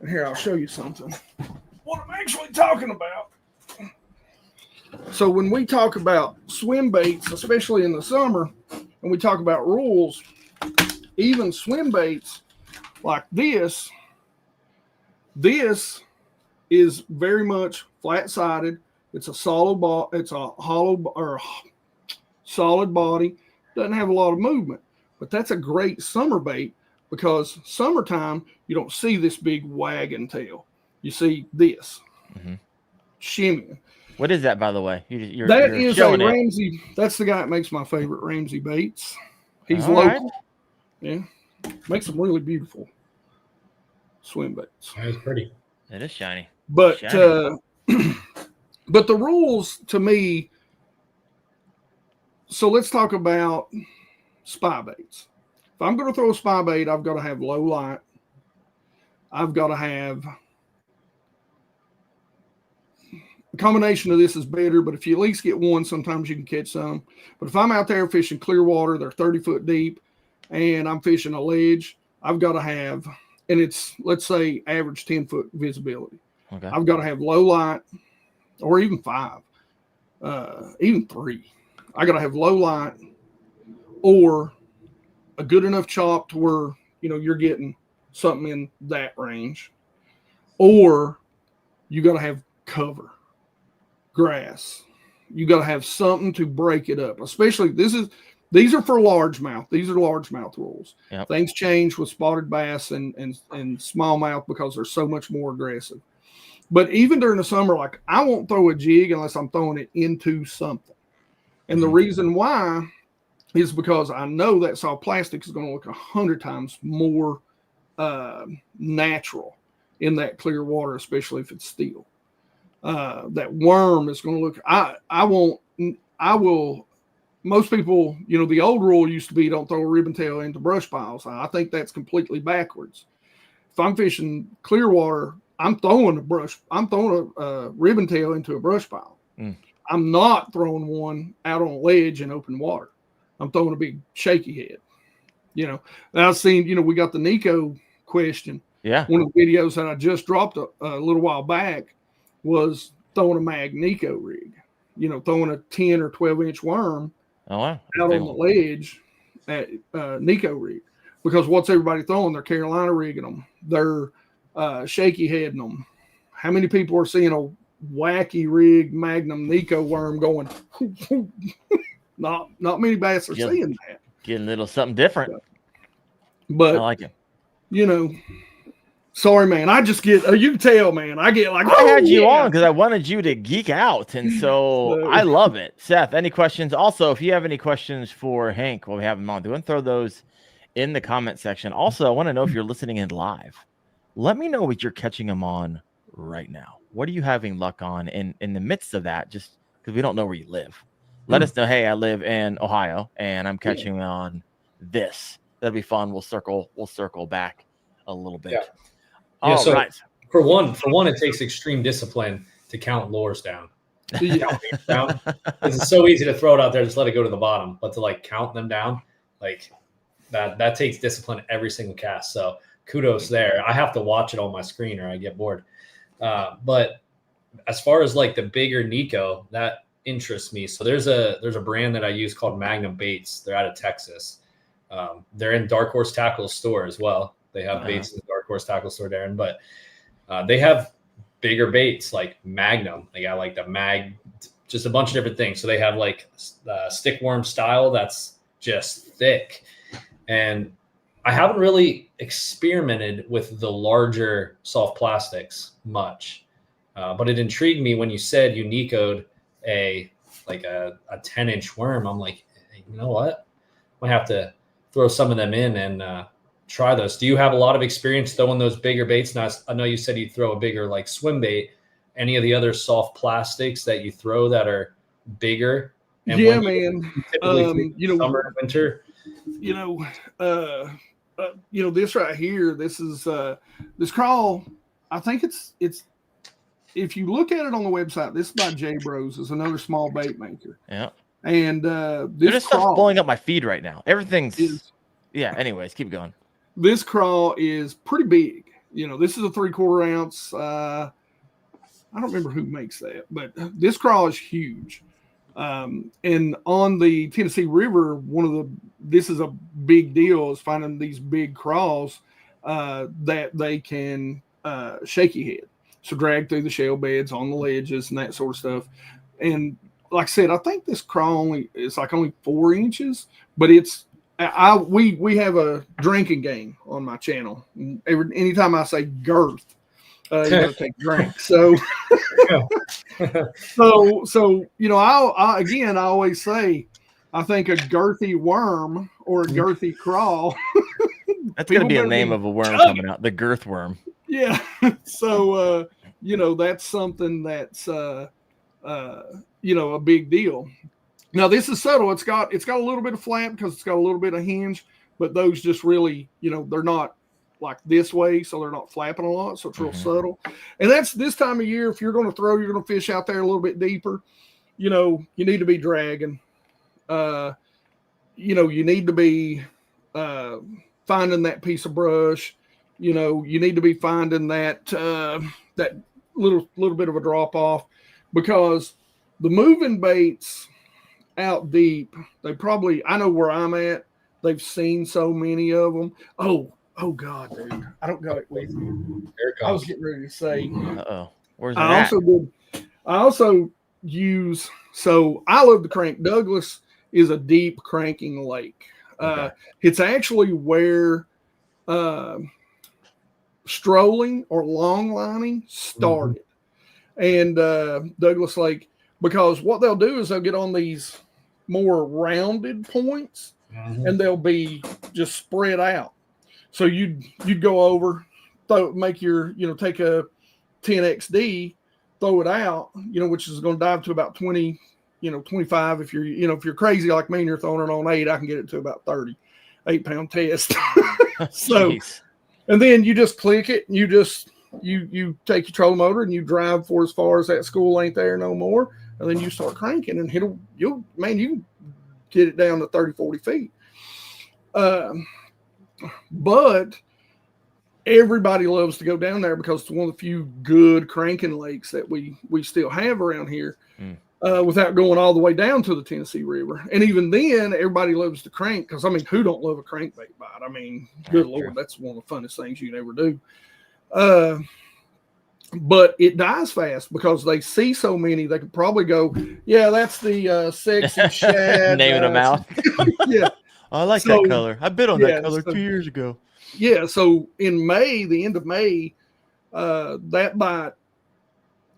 And here, I'll show you something. What I'm actually talking about. So when we talk about swim baits, especially in the summer, and we talk about rules, even swim baits like this is very much flat-sided. It's a solid solid body. Doesn't have a lot of movement, but that's a great summer bait because summertime you don't see this big wagging tail. You see this shimmying. What is that, by the way? You're is a Ramsey. It. That's the guy that makes my favorite Ramsey baits. He's local. Right. Yeah, makes some really beautiful swim baits. That's pretty. It is shiny. But but the rules to me. So let's talk about spy baits. If I'm going to throw a spy bait, I've got to have low light. I've got to have a combination of this is better, but if you at least get one, sometimes you can catch some. But if I'm out there fishing clear water, they're 30 foot deep, and I'm fishing a ledge, I've got to have, and it's, let's say, average 10 foot visibility. Okay. I've got to have low light, or even 5, even 3. I got to have low light or a good enough chop to where, you know, you're getting something in that range, or you got to have cover, grass, You got to have something to break it up. Especially these are for largemouth. These are largemouth rules. Yep. Things change with spotted bass and smallmouth because they're so much more aggressive. But even during the summer, like I won't throw a jig unless I'm throwing it into something. And the reason why is because I know that soft plastic is going to look 100 times more natural in that clear water, especially if it's steel. That worm is going to look. I will. Most people, the old rule used to be don't throw a ribbon tail into brush piles. I think that's completely backwards. If I'm fishing clear water, I'm throwing a ribbon tail into a brush pile. I'm not throwing one out on a ledge in open water. I'm throwing a big shaky head. And I've seen, we got the Nico question. Yeah. One of the videos that I just dropped a little while back was throwing a mag Nico rig. Throwing a 10 or 12-inch worm out on the ledge at Nico rig. Because what's everybody throwing? They're Carolina rigging them. They're shaky heading them. How many people are seeing a wacky rig Magnum Nico worm going? Not many bass are seeing that. Getting a little something different. But I like it. Sorry, man. I just get, you can tell, man. I get like, I had you on because I wanted you to geek out. And so I love it. Seth, any questions? Also, if you have any questions for Hank while we have him on, do and throw those in the comment section. Also, I want to know if you're listening in live. Let me know what you're catching him on right now. What are you having luck on in the midst of that? Just because we don't know where you live. Let us know, hey, I live in Ohio and I'm catching on this. That'll be fun. We'll circle back a little bit. Yeah, so right. For one, it takes extreme discipline to count lures down. Down. It's so easy to throw it out there, just let it go to the bottom. But to count them down, that takes discipline every single cast. So kudos there. I have to watch it on my screen or I get bored. But as far as the bigger Nico, that interests me. So there's a brand that I use called Magnum Baits. They're out of Texas. They're in Dark Horse Tackle store as well. They have baits in the Dark Horse Tackle store, Daren, but they have bigger baits like Magnum. They got the mag, just a bunch of different things. So they have stickworm style that's just thick. And I haven't really experimented with the larger soft plastics much, but it intrigued me when you said you Nico'd a 10-inch worm. I'm like, hey, you know what? I might have to throw some of them in and try those. Do you have a lot of experience throwing those bigger baits? Now, I know you said you throw a bigger swim bait. Any of the other soft plastics that you throw that are bigger? And yeah, man. Summer and winter. This right here. This is this crawl. I think it's. If you look at it on the website, this is by J Bros. Is another small bait maker. Yeah. And this stuff's blowing up my feed right now. Everything's. Yeah. Anyways, keep going. This crawl is pretty big. This is a 3/4 ounce. I don't remember who makes that, but this crawl is huge. And on the Tennessee River, this is a big deal is finding these big crawls that they can shaky head. So drag through the shell beds on the ledges and that sort of stuff. And like I said, I think this crawl is only 4 inches, but it's, we have a drinking game on my channel. Anytime I say girth, you gotta take a drink. So, I always say, I think a girthy worm or a girthy crawl. That's gonna be a name of a worm coming out, the girth worm. Yeah. So, that's something that's a big deal. Now this is subtle. It's got a little bit of flap because it's got a little bit of hinge, but those just really, they're not like this way, so they're not flapping a lot. So it's real subtle. And that's this time of year. If you're going to fish out there a little bit deeper, you need to be dragging. You need to be finding that piece of brush. You need to be finding that that little bit of a drop off, because the moving baits out deep, I know where I'm at. They've seen so many of them. Oh God, dude. I don't got it with me. I was getting ready to say. Where's that? I also use. So I love to crank. Douglas is a deep cranking lake. Okay. It's actually where strolling or long lining started. And Douglas Lake, because what they'll do is they'll get on these more rounded points and they'll be just spread out. So you'd go over, make your, take a 10XD, throw it out, which is going to dive to about 20, 25. If you're, if you're crazy like me and you're throwing it on 8, I can get it to about 30, 8-pound test. So, Jeez. and then you just click it and you take your trolling motor and you drive for as far as that school ain't there no more. And then you start cranking and you can get it down to 30, 40 feet. But everybody loves to go down there because it's one of the few good cranking lakes that we still have around here without going all the way down to the Tennessee River. And even then, everybody loves to crank because, who don't love a crankbait bite? Good Lord, that's one of the funnest things you can ever do. But it dies fast because they see so many. They could probably go, yeah, that's the sexy shad. Naming them out. Yeah. I like that color. I bid on that color 2 years ago. Yeah. So in May, the end of May, that bite,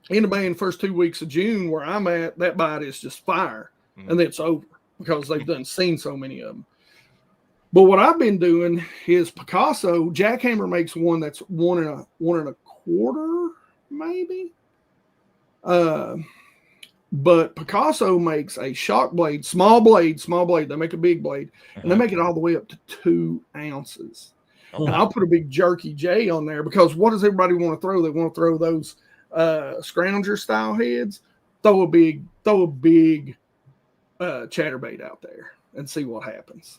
end of May and first 2 weeks of June where I'm at, that bite is just fire. And then it's over because they've seen so many of them. But what I've been doing is Picasso. Jackhammer makes one that's 1 1/4, maybe. But Picasso makes a shock blade, small blade. They make a big blade, and they make it all the way up to 2 ounces. And I'll put a big jerky J on there because what does everybody want to throw? They want to throw those scrounger style heads. Throw a big chatterbait out there and see what happens.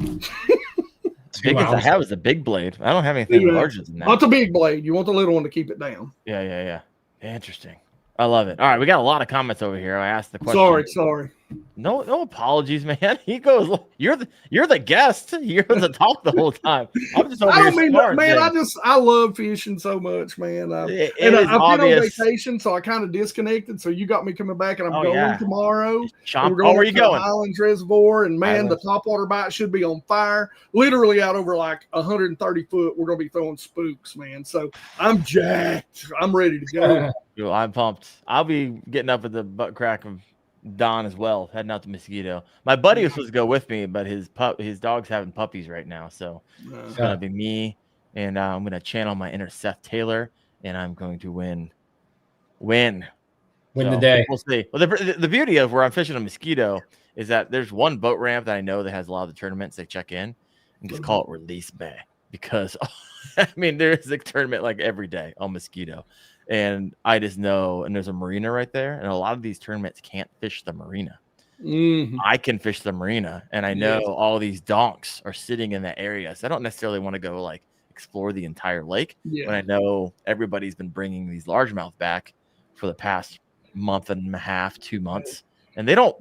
Biggest I have is a big blade. I don't have anything larger than that. Not the big blade. You want the little one to keep it down. Yeah. Interesting. I love it. All right, we got a lot of comments over here. I asked the question. Sorry. No apologies, man. He goes, you're the guest. You're the talk the whole time. I'm just over I here don't mean, smart, man. I love fishing so much, man. I've been on vacation, so I kind of disconnected. So you got me coming back, and I'm going tomorrow. We're going where you going? Highlands Reservoir, and man, the topwater bite should be on fire. Literally out over like 130 foot. We're gonna be throwing spooks, man. So I'm jacked. I'm ready to go. I'm pumped. I'll be getting up at the butt crack of dawn as well, heading out to Mosquito. My buddy was supposed to go with me, but his dog's having puppies right now, so it's gonna be me, and I'm gonna channel my inner Seth Taylor, and I'm going to win the day. We'll see. Well, the beauty of where I'm fishing a Mosquito is that there's one boat ramp that I know that has a lot of the tournaments they check in, and just call it Release Bay because there is a tournament like every day on Mosquito. And I just know, and there's a marina right there, and a lot of these tournaments can't fish the marina. I can fish the marina, and I know all these donks are sitting in that area. So I don't necessarily want to go like explore the entire lake, but I know everybody's been bringing these largemouth back for the past month and a half, 2 months, and they'll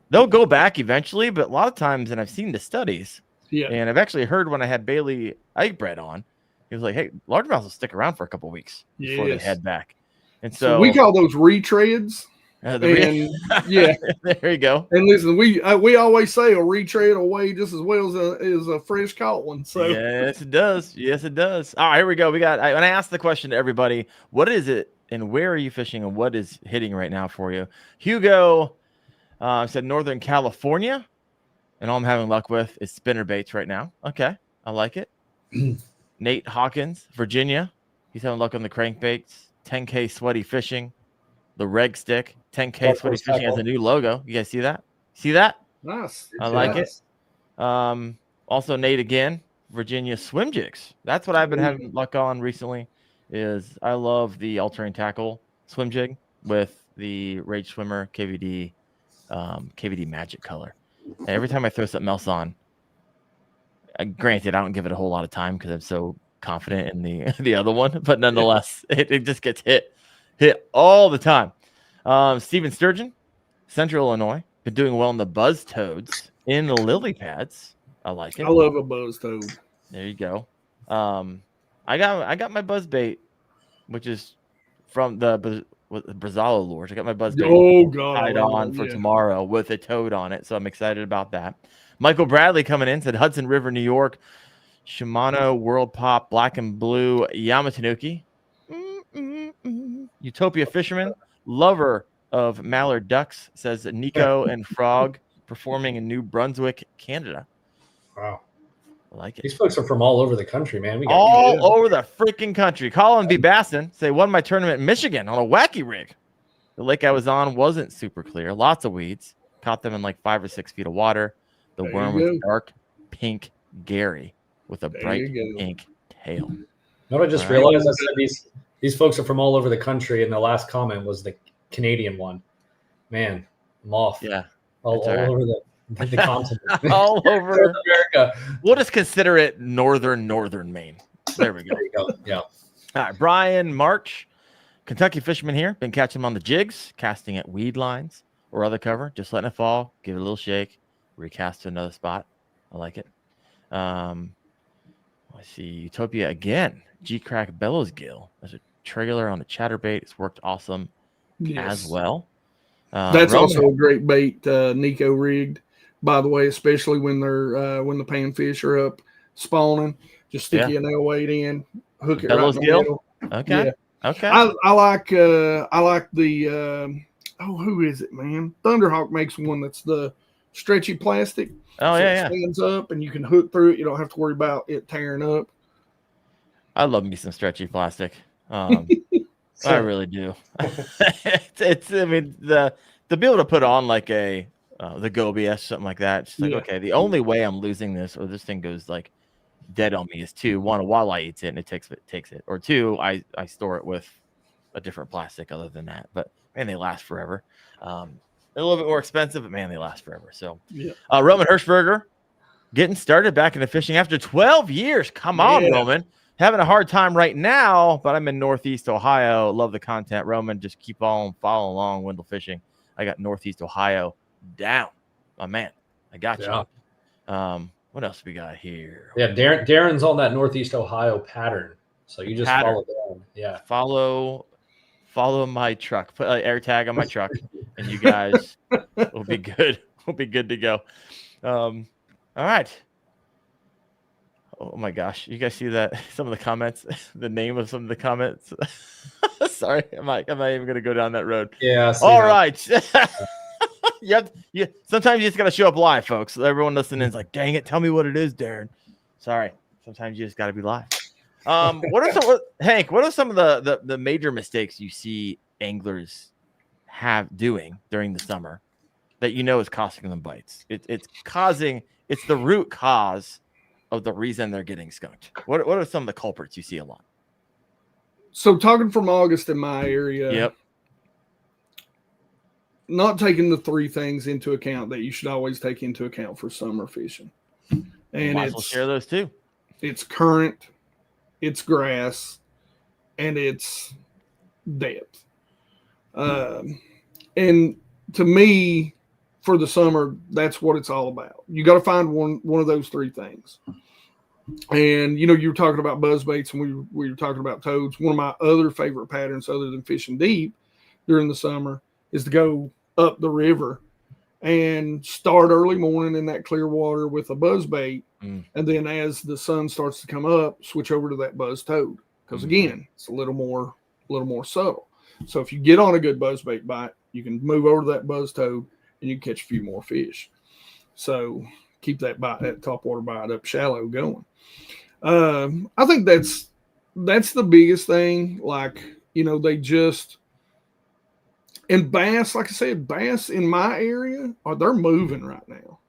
go back eventually, but a lot of times, and I've seen the studies, and I've actually heard when I had Bailey Eichbread on, he was like, hey, largemouths will stick around for a couple of weeks before they head back. And so we call those retreads. There you go. And listen, we always say a retread will weigh just as well as a fresh caught one. So yes, it does. All right, here we go. When I asked the question to everybody, what is it and where are you fishing and what is hitting right now for you? Hugo said Northern California, and all I'm having luck with is spinner baits right now. Okay, I like it. Nate Hawkins, Virginia. He's having luck on the crankbaits. 10K Sweaty Fishing. The Reg Stick. 10K Sweaty Fishing has a new logo. You guys see that? Nice. I like it. Also, Nate again, Virginia Swim Jigs. That's what I've been having luck on recently. Is I love the all-terrain tackle swim jig with the Rage Swimmer KVD Magic color. And every time I throw something else on, granted, I don't give it a whole lot of time because I'm so confident in the other one, but nonetheless, it just gets hit all the time. Steven Sturgeon, Central Illinois, been doing well in the buzz toads in the lily pads. I like it. I love a buzz toad. There you go. I got my buzz bait, which is from the with the Brazalo lures. I got my buzzbait tied on for tomorrow with a toad on it, so I'm excited about that. Michael Bradley coming in said Hudson River, New York, Shimano World Pop Black and Blue Yamatanuki. Utopia Fisherman, lover of mallard ducks, says Nico and Frog, performing in New Brunswick, Canada. Wow. I like it. These folks are from all over the country, man. We got all over the freaking country. Colin B. Basson say won my tournament in Michigan on a wacky rig. The lake I was on wasn't super clear. Lots of weeds. Caught them in like 5 or 6 feet of water. The worm was dark pink Gary with a bright pink tail. You know what I just realized? I said these folks are from all over the country, and the last comment was the Canadian one. Man, I'm off. Yeah. All over the continent. All over North America. We'll just consider it northern Maine. There we go. There you go. Yeah. All right, Brian March, Kentucky fisherman here. Been catching them on the jigs, casting at weed lines or other cover, just letting it fall, give it a little shake, recast to another spot. I like it. Let's see, Utopia again. G-Crack Bellows Gill. There's a trailer on the chatterbait. It's worked awesome as well. That's also a great bait Nico rigged, by the way, especially when they're when the panfish are up spawning. Just stick your nail weight in, hook it Bellows right in the middle. Okay. Yeah. Okay. I like the who is it, man? Thunderhawk makes one that's the stretchy plastic. Oh, so it stands up and you can hook through it. You don't have to worry about it tearing up. I love me some stretchy plastic. I really do. it's I mean the be able to put on like a the Gobius, something like that. It's like okay, the only way I'm losing this or this thing goes like dead on me is one, a walleye eats it and it takes it, or two, I store it with a different plastic other than that. But man, they last forever. They're a little bit more expensive, but man, they last forever. So Roman Hirschberger getting started back into fishing after 12 years. Come on, Roman. Having a hard time right now, but I'm in Northeast Ohio. Love the content, Roman. Just keep on following along, Wendell Fishing. I got Northeast Ohio down. My man, I got you. What else we got here? Yeah, Daren's on that Northeast Ohio pattern. So you just follow down. Yeah. Follow my truck. Put an air tag on my truck, and you guys will be good. We'll be good to go. All right. Oh my gosh, you guys see that? Some of the comments, the name of some of the comments. Sorry, am I even going to go down that road? Yeah. All right. Sometimes you just got to show up live, folks. Everyone listening is like, dang it, tell me what it is, Daren. Sorry. Sometimes you just got to be live. Hank, what are some of the major mistakes you see anglers doing during the summer that is costing them bites? It's the root cause of the reason they're getting skunked. What are some of the culprits you see a lot? So talking from August in my area, not taking the three things into account that you should always take into account for summer fishing. And we'll share those too. It's current, it's grass, and it's depth. And to me, for the summer, that's what it's all about. You got to find one of those three things. And you were talking about buzzbaits, and we were talking about toads. One of my other favorite patterns, other than fishing deep during the summer, is to go up the river and start early morning in that clear water with a buzzbait, and then as the sun starts to come up, switch over to that buzz toad, because again, it's a little more subtle. So if you get on a good buzzbait bite, you can move over to that buzz toad and you can catch a few more fish. So keep that topwater bite up shallow going. I think that's the biggest thing. Like, they just, and bass, like I said, bass in my area, they're moving right now.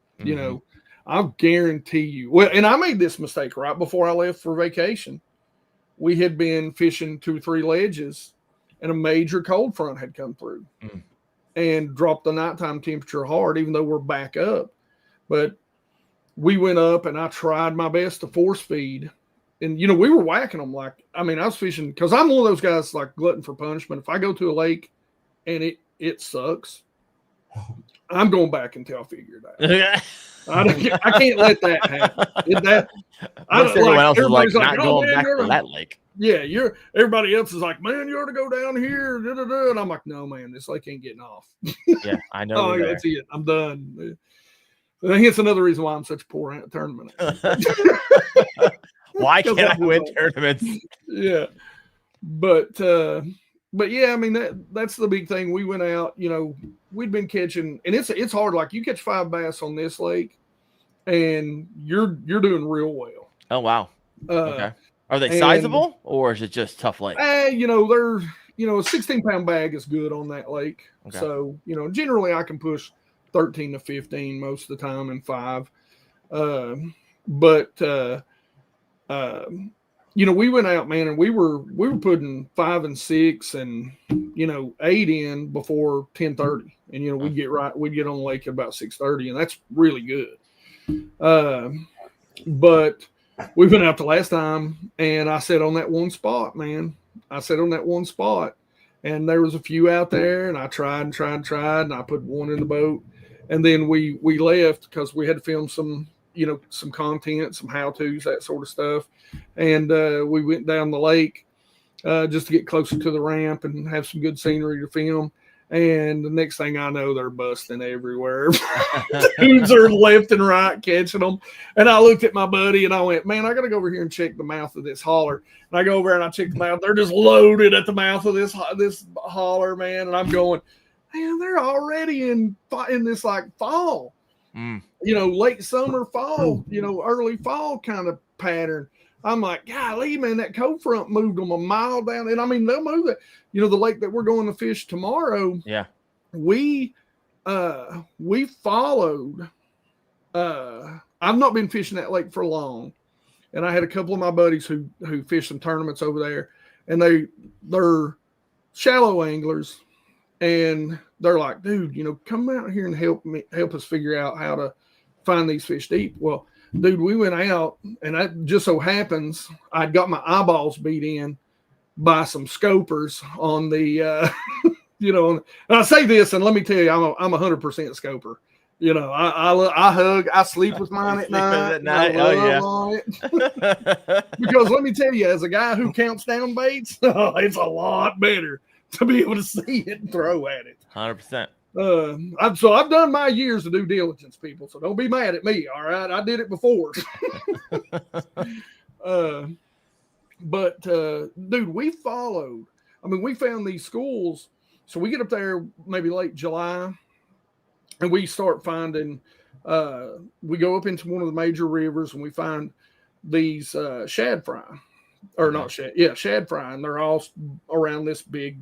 I'll guarantee you. Well, and I made this mistake right before I left for vacation. We had been fishing 2 or 3 ledges, and a major cold front had come through and dropped the nighttime temperature hard, even though we're back up. But we went up, and I tried my best to force feed. And, we were whacking them. I was fishing, because I'm one of those guys like glutton for punishment. If I go to a lake and it sucks, I'm going back until I figure it out. I can't let that happen. Everyone else is like, not going back to that lake. Yeah, everybody else is like, man, you ought to go down here. Da, da, da. And I'm like, no, man, this lake ain't getting off. Yeah, I know. Oh, that's it. I'm done. I think it's another reason why I'm such a poor tournament. Why can't I win tournaments? Yeah. But yeah, I mean, that's the big thing. We went out, we'd been catching, and it's hard. Like, you catch 5 bass on this lake and you're doing real well. Oh, wow. Okay. Are they sizable, or is it just tough lake? They're, a 16-pound bag is good on that lake. Okay. So, generally I can push 13 to 15 most of the time in 5. We went out, man, and we were putting 5 and 6 and 8 in before 10:30, and we'd get on the lake at about 6:30, and that's really good. But we went out the last time, and I sat on that one spot, man. And there was a few out there, and I tried, and I put one in the boat, and then we left because we had to film some content, some how-tos, that sort of stuff. And we went down the lake just to get closer to the ramp and have some good scenery to film. And the next thing I know, they're busting everywhere. Dudes are left and right catching them. And I looked at my buddy and I went, man, I got to go over here and check the mouth of this holler. And I go over and I check the mouth. They're just loaded at the mouth of this holler, man. And I'm going, man, they're already in this like fall. Late summer, fall, early fall kind of pattern. I'm like, golly, man, that cold front moved them a mile down. And I mean, they'll move it. The lake that we're going to fish tomorrow. Yeah. We followed. I've not been fishing that lake for long. And I had a couple of my buddies who fished some tournaments over there, and they're shallow anglers. And they're like, dude, come out here and help us figure out how to find these fish deep. Well, dude, we went out, and that just so happens I'd got my eyeballs beat in by some scopers on the, and I say this, and let me tell you, I'm 100% scoper. I hug, I sleep with mine at night. Oh, yeah. Because let me tell you, as a guy who counts down baits, it's a lot better to be able to see it and throw at it. 100%. I've done my years of due diligence, people. So don't be mad at me. All right, I did it before. Dude, we followed. I mean, we found these schools. So we get up there maybe late July, and we start finding. We go up into one of the major rivers, and we find these shad fry, or not shad. Yeah, shad fry, and they're all around this big,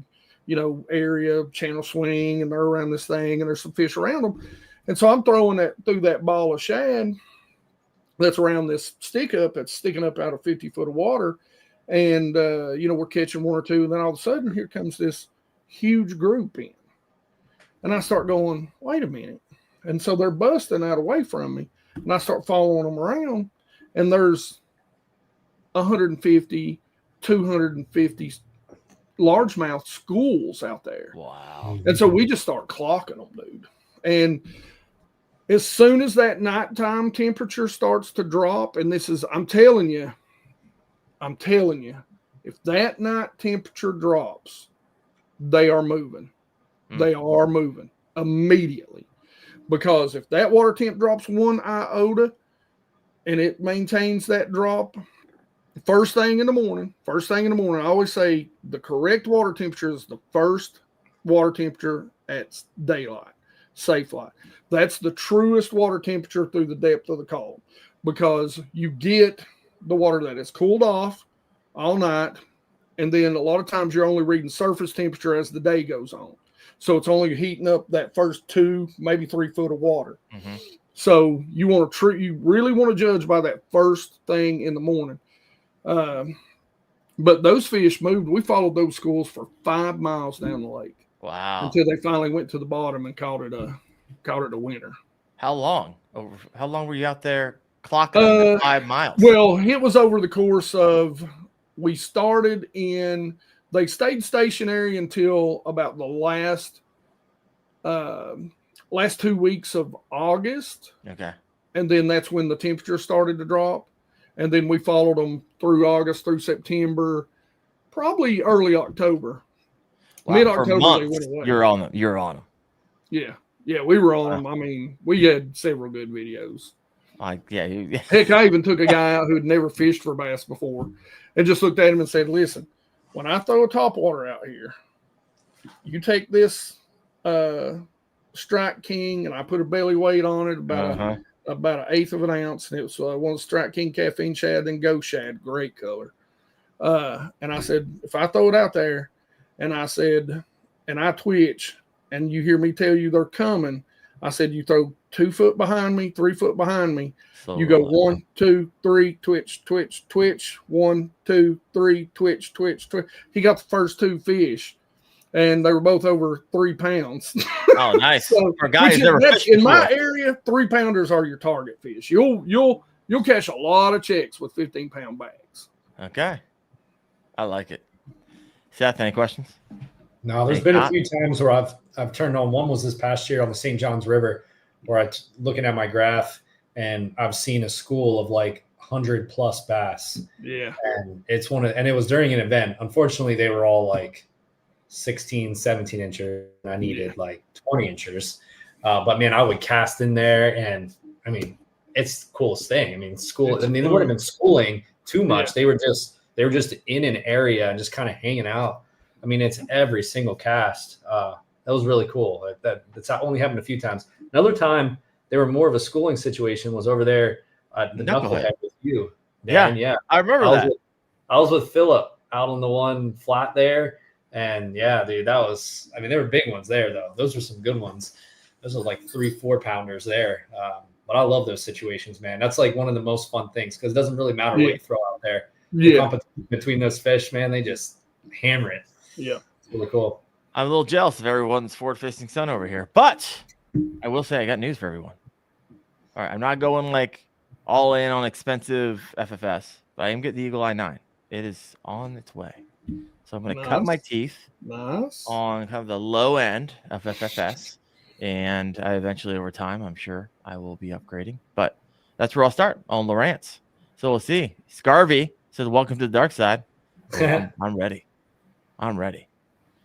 area, channel swing, and they're around this thing, and there's some fish around them. And so I'm throwing that through that ball of shad that's around this stick up that's sticking up out of 50 foot of water. And, we're catching one or two. And then all of a sudden, here comes this huge group in. And I start going, wait a minute. And so they're busting out away from me. And I start following them around. And there's 150, 250 largemouth schools out there. Wow. And so we just start clocking them, dude. And as soon as that nighttime temperature starts to drop, and I'm telling you, if that night temperature drops, they are moving. They are moving immediately. Because if that water temp drops 1 iota and it maintains that drop, first thing in the morning, I always say the correct water temperature is the first water temperature at daylight, safe light. That's the truest water temperature through the depth of the call, because you get the water that is cooled off all night, and then a lot of times you're only reading surface temperature as the day goes on. So it's only heating up that first 2, maybe 3 foot of water. Mm-hmm. So you really want to judge by that first thing in the morning. But those fish moved. We followed those schools for 5 miles down the lake. Wow! Until they finally went to the bottom and called it a winner. How long? How long were you out there clocking 5 miles? Well, it was over the course of. We started they stayed stationary until about the last 2 weeks of August. Okay. And then that's when the temperature started to drop. And then we followed them through August, through September, probably early October. Wow, Mid-October, months, they went away. You're on them. Yeah, we were on them. I mean, we had several good videos. Yeah. Heck, I even took a guy out who had never fished for bass before and just looked at him and said, listen, when I throw a topwater out here, you take this Strike King and I put a belly weight on it about an eighth of an ounce. And it was one of the Strike King caffeine shad, then Ghost Shad, great color. And I said, if I throw it out there and I said, and I twitch and you hear me tell you they're coming, I said, you throw 2 foot behind me, 3 foot behind me. So you go 1, 2, 3, twitch, twitch, twitch, 1, 2, 3, twitch, twitch, twitch. He got the first 2 fish, and they were both over 3 pounds. Oh, nice. So, for guys in my area, 3-pounders are your target fish. You'll catch a lot of checks with 15-pound bags. Okay, I like it. Seth, any questions? No, there's been a few times where I've turned on. One was this past year on the St. Johns River, where looking at my graph and I've seen a school of like 100+ bass. Yeah. And it was during an event. Unfortunately, they were all like 16, 17 inches. And I needed like 20 inches. But man, I would cast in there, and I mean, it's the coolest thing. I mean, they wouldn't have been schooling too much. Yeah. They were just in an area and just kind of hanging out. I mean, it's every single cast. That was really cool. That's only happened a few times. Another time, they were more of a schooling situation, was over there at the Knucklehead with you. Yeah. I remember that. I was with Phillip out on the one flat there. And yeah, dude, there were big ones there, though. Those were some good ones. Those are like 3-4 pounders there. But I love those situations, man. That's like one of the most fun things, because it doesn't really matter what you throw out there. The competition between those fish, man, they just hammer it. Yeah. It's really cool. I'm a little jealous of everyone's forward-facing sun over here, but I will say I got news for everyone. All right, I'm not going like all in on expensive FFS, but I am getting the Eagle i9. It is on its way. So I'm going to cut my teeth on kind of the low end of FFS, and I eventually, over time, I'm sure I will be upgrading. But that's where I'll start, on Lowrance. So we'll see. Scarvy says, welcome to the dark side. I'm ready.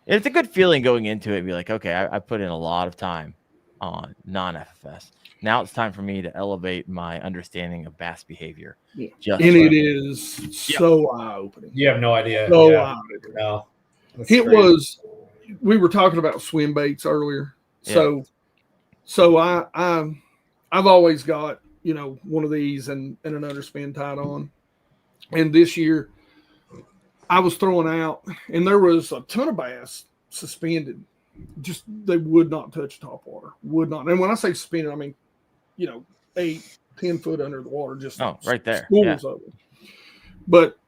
It's a good feeling going into it. Be like, okay, I put in a lot of time on non-FFS. Now it's time for me to elevate my understanding of bass behavior. Yeah. It is so eye-opening. You have no idea. So eye-opening. No. We were talking about swim baits earlier. So I've always got, one of these and an underspin tied on. And this year I was throwing out, and there was a ton of bass suspended. Just, they would not touch top water. Would not. And when I say suspended, I mean, 8-10 foot under the water, just right there. Schools of them. But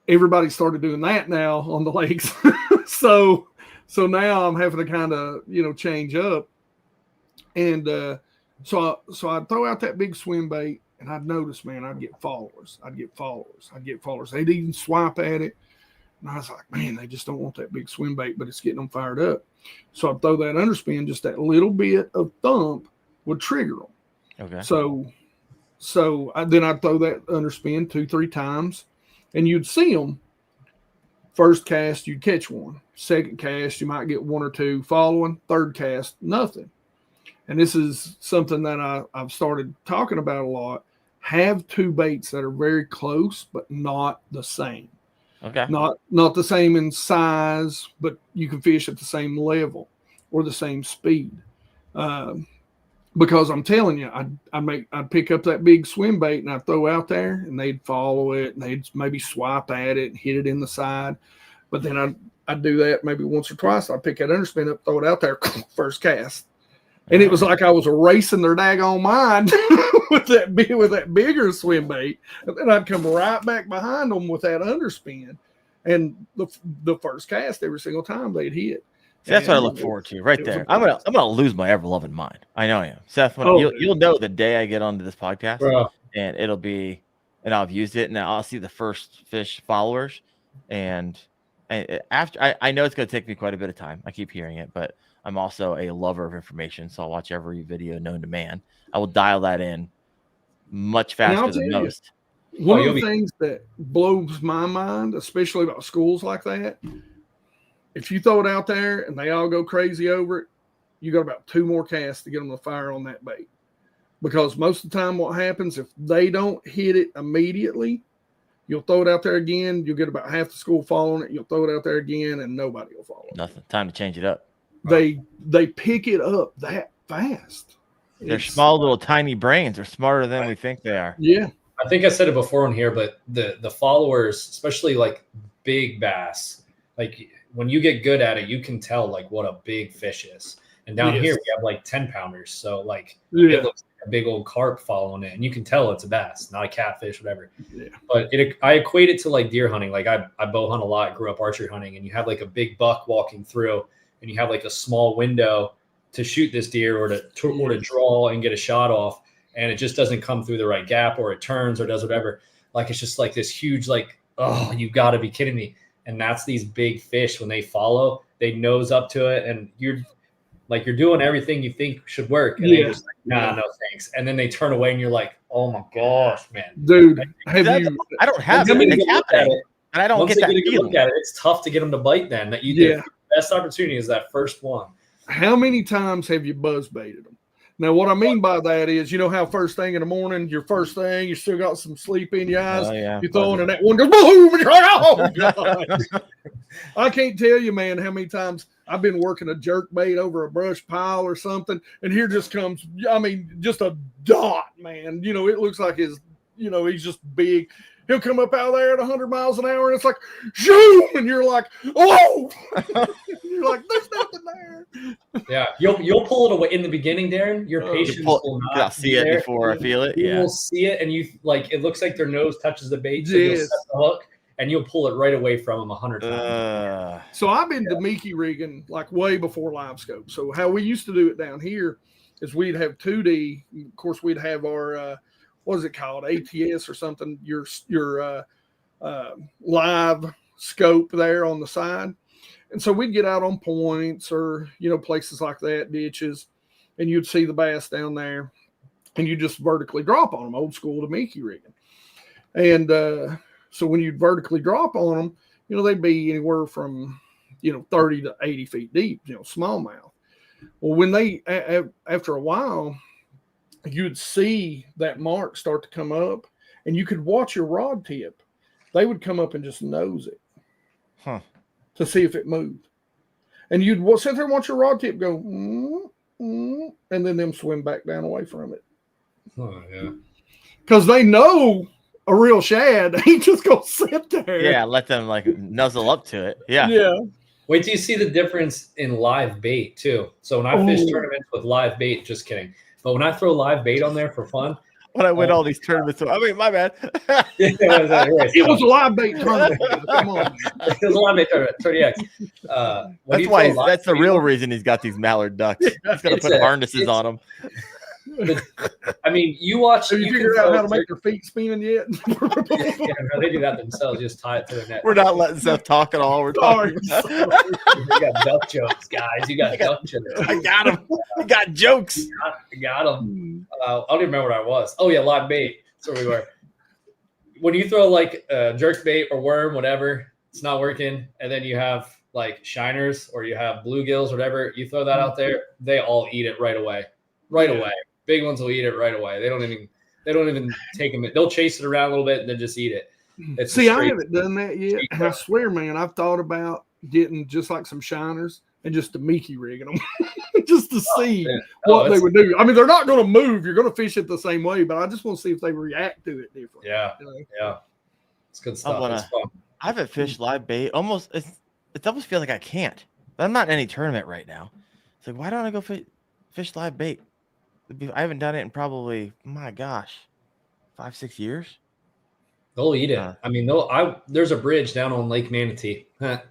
everybody started doing that now on the lakes. So now I'm having to kind of, change up. And so I'd throw out that big swim bait, and I'd notice, man, I'd get followers. They'd even swipe at it. And I was like, man, they just don't want that big swim bait, but it's getting them fired up. So I'd throw that underspin, just that little bit of thump would trigger them. Okay. So then I'd throw that underspin 2-3 times, and you'd see them. First cast, you'd catch one. Second cast, you might get 1 or 2 following. Third cast, nothing. And this is something that I've started talking about a lot. Have 2 baits that are very close, but not the same. Okay. Not the same in size, but you can fish at the same level or the same speed. Because I'm telling you, I'd pick up that big swim bait and I'd throw out there, and they'd follow it, and they'd maybe swipe at it and hit it in the side. But then I'd do that maybe once or twice. I'd pick that underspin up, throw it out there, first cast. And it was like I was erasing their daggone mind with that bigger swim bait. And then I'd come right back behind them with that underspin. And the first cast, every single time they'd hit. See, that's what I look forward to right there. I'm gonna lose my ever loving mind. I know I am. Seth, you'll know the day I get onto this podcast, and it'll be, and I've used it, and I'll see the first fish followers, and after I know it's gonna take me quite a bit of time. I keep hearing it, but I'm also a lover of information, so I'll watch every video known to man. I will dial that in much faster than most. One of the things that blows my mind, especially about schools like that, if you throw it out there and they all go crazy over it, you got about 2 more casts to get them to fire on that bait. Because most of the time what happens, if they don't hit it immediately, you'll throw it out there again, you'll get about half the school following it, you'll throw it out there again, and nobody will follow it. Nothing. Time to change it up. They pick it up that fast. Their small little tiny brains are smarter than we think they are. Yeah. I think I said it before on here, but the followers, especially like big bass, like when you get good at it, you can tell like what a big fish is. And down here we have like 10 pounders. So like it looks like a big old carp following it. And you can tell it's a bass, not a catfish, whatever. Yeah. But I equate it to like deer hunting. Like I bow hunt a lot, grew up archery hunting, and you have like a big buck walking through and you have like a small window to shoot this deer or to draw and get a shot off. And it just doesn't come through the right gap, or it turns or does whatever. Like, it's just like this huge, like, oh, you got to be kidding me. And that's these big fish. When they follow, they nose up to it. And you're doing everything you think should work. And they just like, nah, no thanks. And then they turn away and you're like, oh my gosh, man. Dude, I don't have it. It's happening. And I don't get that feeling. It's tough to get them to bite then. That you did. The best opportunity is that first one. How many times have you buzz baited them? Now, what I mean by that is, you know how first thing in the morning, your first thing, you still got some sleep in your eyes. You throw in and that one goes boom, and you're like, oh, God. I can't tell you, man, how many times I've been working a jerk bait over a brush pile or something, and here just comes, I mean, just a dot, man. You know, it looks like he's just big. He'll come up out there at 100 miles an hour, and it's like, zoom, and you're like, oh, you're like, there's nothing there. Yeah, you'll pull it away in the beginning, Daren. Your patience will not. I'll see it before I feel it. You will see it, and you like it looks like their nose touches the bait, so you'll set the hook, and you'll pull it right away from them 100 times. So I've been to Mickey rigging like way before live scope. So how we used to do it down here is we'd have 2D. Of course, we'd have our what is it called? ATS or something, your live scope there on the side. And so we'd get out on points or, places like that, ditches, and you'd see the bass down there and you just vertically drop on them, old school to Mickey rigging. And so when you'd vertically drop on them, they'd be anywhere from, 30 to 80 feet deep, smallmouth. Well, when they, after a while, you'd see that mark start to come up and you could watch your rod tip. They would come up and just nose it to see if it moved. And you'd sit there and watch your rod tip go, and then them swim back down away from it. Oh, yeah. Because they know a real shad ain't just going to sit there. Yeah, let them like nuzzle up to it. Yeah. Yeah. Wait till you see the difference in live bait, too. So when I fish tournaments with live bait, just kidding. But when I throw live bait on there for fun, when I win all these tournaments, my bad. It was a live bait tournament. Come on, it was a live bait tournament. 30X. That's why. That's the real reason he's got these mallard ducks. He's got to put harnesses on them. I mean, you watch. Have you figured out how to make their feet spinning yet? They do that themselves. Just tie it to the net. We're not letting Seth talk at all. We're talking. You got duck jokes, guys. You got duck jokes. I got him. You got jokes. I got them. I don't even remember what I was. Oh yeah, live bait. That's where we were. When you throw like jerk bait or worm, whatever, it's not working, and then you have like shiners or you have bluegills, whatever. You throw that out there, they all eat it right away. Right away. Big ones will eat it right away. They don't even take them. They'll chase it around a little bit and then just eat it. I haven't done that yet. And I swear, man, I've thought about getting just like some shiners and just to Mickey rigging them just to see what they would do. I mean, they're not going to move. You're going to fish it the same way, but I just want to see if they react to it differently. Yeah. Yeah. It's good stuff. It's fun. I haven't fished live bait. It almost feels like I can't. But I'm not in any tournament right now. It's like, why don't I go fish live bait? I haven't done it in probably, my gosh, 5-6 years. They'll eat it. I mean, there's a bridge down on Lake Manatee.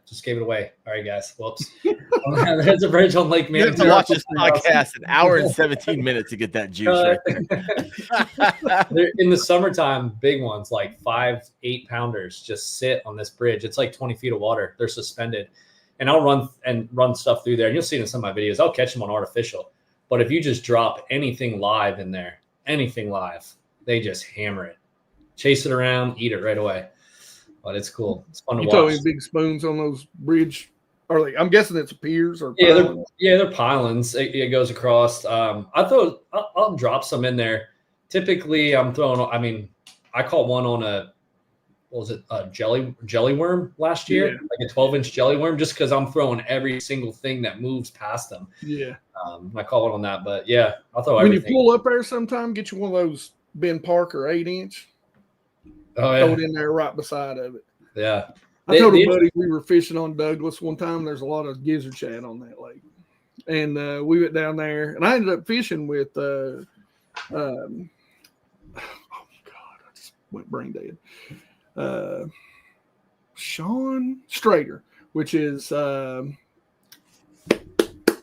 Just gave it away. All right, guys. Whoops. There's a bridge on Lake Manatee. You have to watch this podcast an hour and 17 minutes to get that juice right there. In the summertime, big ones like 5-8 pounders just sit on this bridge. It's like 20 feet of water. They're suspended. And I'll run stuff through there. And you'll see it in some of my videos. I'll catch them on artificial. But if you just drop anything live in there, anything live, they just hammer it. chase it around, eat it right away. But it's cool. It's fun to You watch. told me big spoons on those bridge. Are they? I'm guessing it's piers or Yeah, they're pilings. It goes across. I'll drop some in there. Typically, I'm throwing. I mean, I caught one on a jelly worm last year, like a 12-inch jelly worm, just because I'm throwing every single thing that moves past them. Yeah. I caught one on that, but yeah, I'll throw when everything. you pull up there sometime, get you one of those Ben Parker 8-inch. Oh yeah, throw it in there right beside of it. Yeah. I told a buddy we were fishing on Douglas one time. There's a lot of gizzard shad on that lake, and we went down there, and I ended up fishing with. Oh God, I just went brain dead. Sean Strader, which is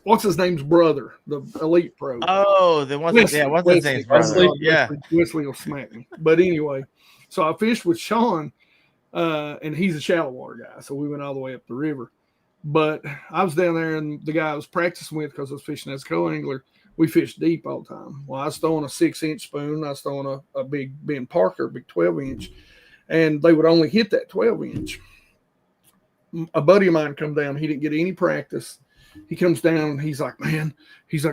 what's his name's brother, the elite pro. Oh, the one. What's his name's brother? Yeah, Wesley will smack me. But anyway, so I fished with Sean. And he's a shallow water guy, so we went all the way up the river. But I was down there, and the guy I was practicing with, because I was fishing as a co-angler, we fished deep all the time. Well, I was throwing a 6-inch spoon. I was throwing a big Ben Parker, big 12-inch, and they would only hit that 12-inch. A buddy of mine come down. He didn't get any practice. He comes down, and he's like, man,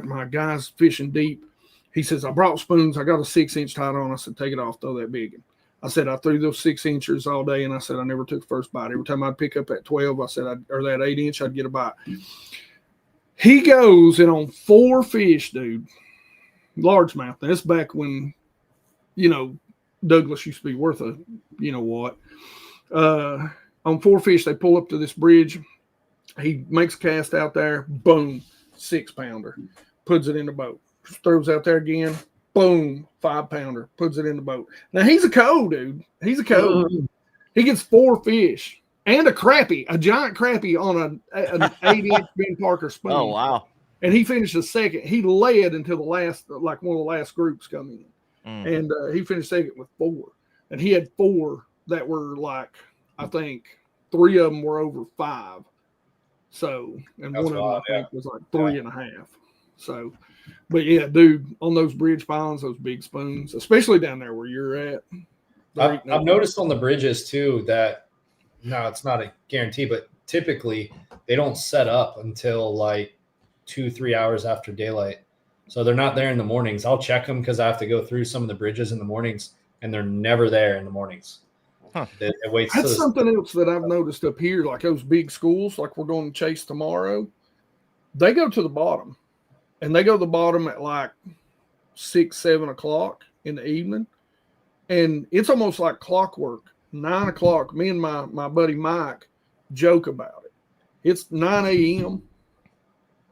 my guy's fishing deep. He says, I brought spoons. I got a 6-inch tied on. I said, take it off, throw that big one. I said, I threw those 6-inchers all day, and I said, I never took the first bite. Every time I'd pick up that 12, I said, or that 8-inch, I'd get a bite. He goes, and on 4 fish, dude, largemouth. That's back when, Douglas used to be worth a, what. On 4 fish, they pull up to this bridge. He makes a cast out there. Boom, 6-pounder. Puts it in the boat. Throws out there again. Boom, 5-pounder, puts it in the boat. Now he's a co, dude. He's a co. He gets 4 fish and a giant crappie on an 8-inch Ben Parker spoon. Oh wow! And he finished the second. He led until the last, like one of the last groups come in, and he finished second with 4. And he had 4 that were like, I think 3 of them were over 5. So, and one of them I think was like 3.5. So. But yeah, dude, on those bridge pilings, those big spoons, especially down there where you're at. I've noticed on the bridges too that, no, it's not a guarantee, but typically they don't set up until like 2-3 hours after daylight. So they're not there in the mornings. I'll check them because I have to go through some of the bridges in the mornings, and they're never there in the mornings. Huh. That's something else that I've noticed up here, like those big schools, like we're going to chase tomorrow. They go to the bottom. And they go to the bottom at like 6-7 o'clock in the evening. And it's almost like clockwork. 9 o'clock, me and my buddy Mike joke about it. It's 9 a.m.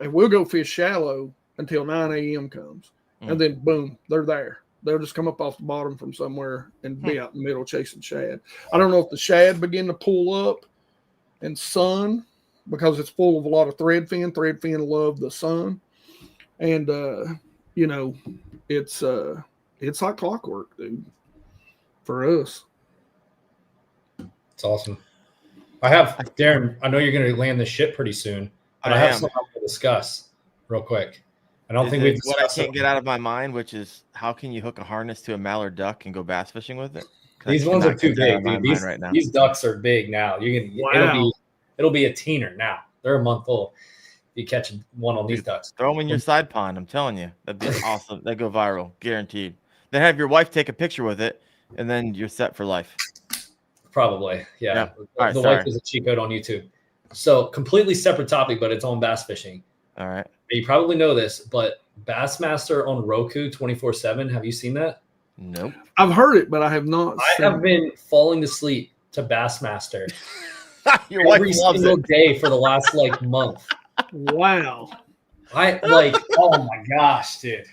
and we'll go fish shallow until 9 a.m. comes. And then boom, they're there. They'll just come up off the bottom from somewhere and be out in the middle chasing shad. I don't know if the shad begin to pull up and sun because it's full of a lot of threadfin. Threadfin love the sun. And, it's like clockwork, dude, for us. It's awesome. Daren, I know you're going to land this ship pretty soon, but I have something to discuss real quick. I don't think we've what I can't get out of my mind, which is how can you hook a harness to a mallard duck and go bass fishing with it? These ones are too big. These ducks are big now. It'll be a teener now. They're a month old. You catch one on these ducks. Throw them in your side pond. I'm telling you, that'd be awesome. They go viral, guaranteed. Then have your wife take a picture with it, and then you're set for life. Probably, yeah. Right, the wife is a cheat code on YouTube. So completely separate topic, but it's on bass fishing. All right. You probably know this, but Bassmaster on Roku 24/7. Have you seen that? Nope. I've heard it, but I have not. I have been falling asleep to Bassmaster Your wife every loves single it. day for the last month. Wow. Oh my gosh, dude.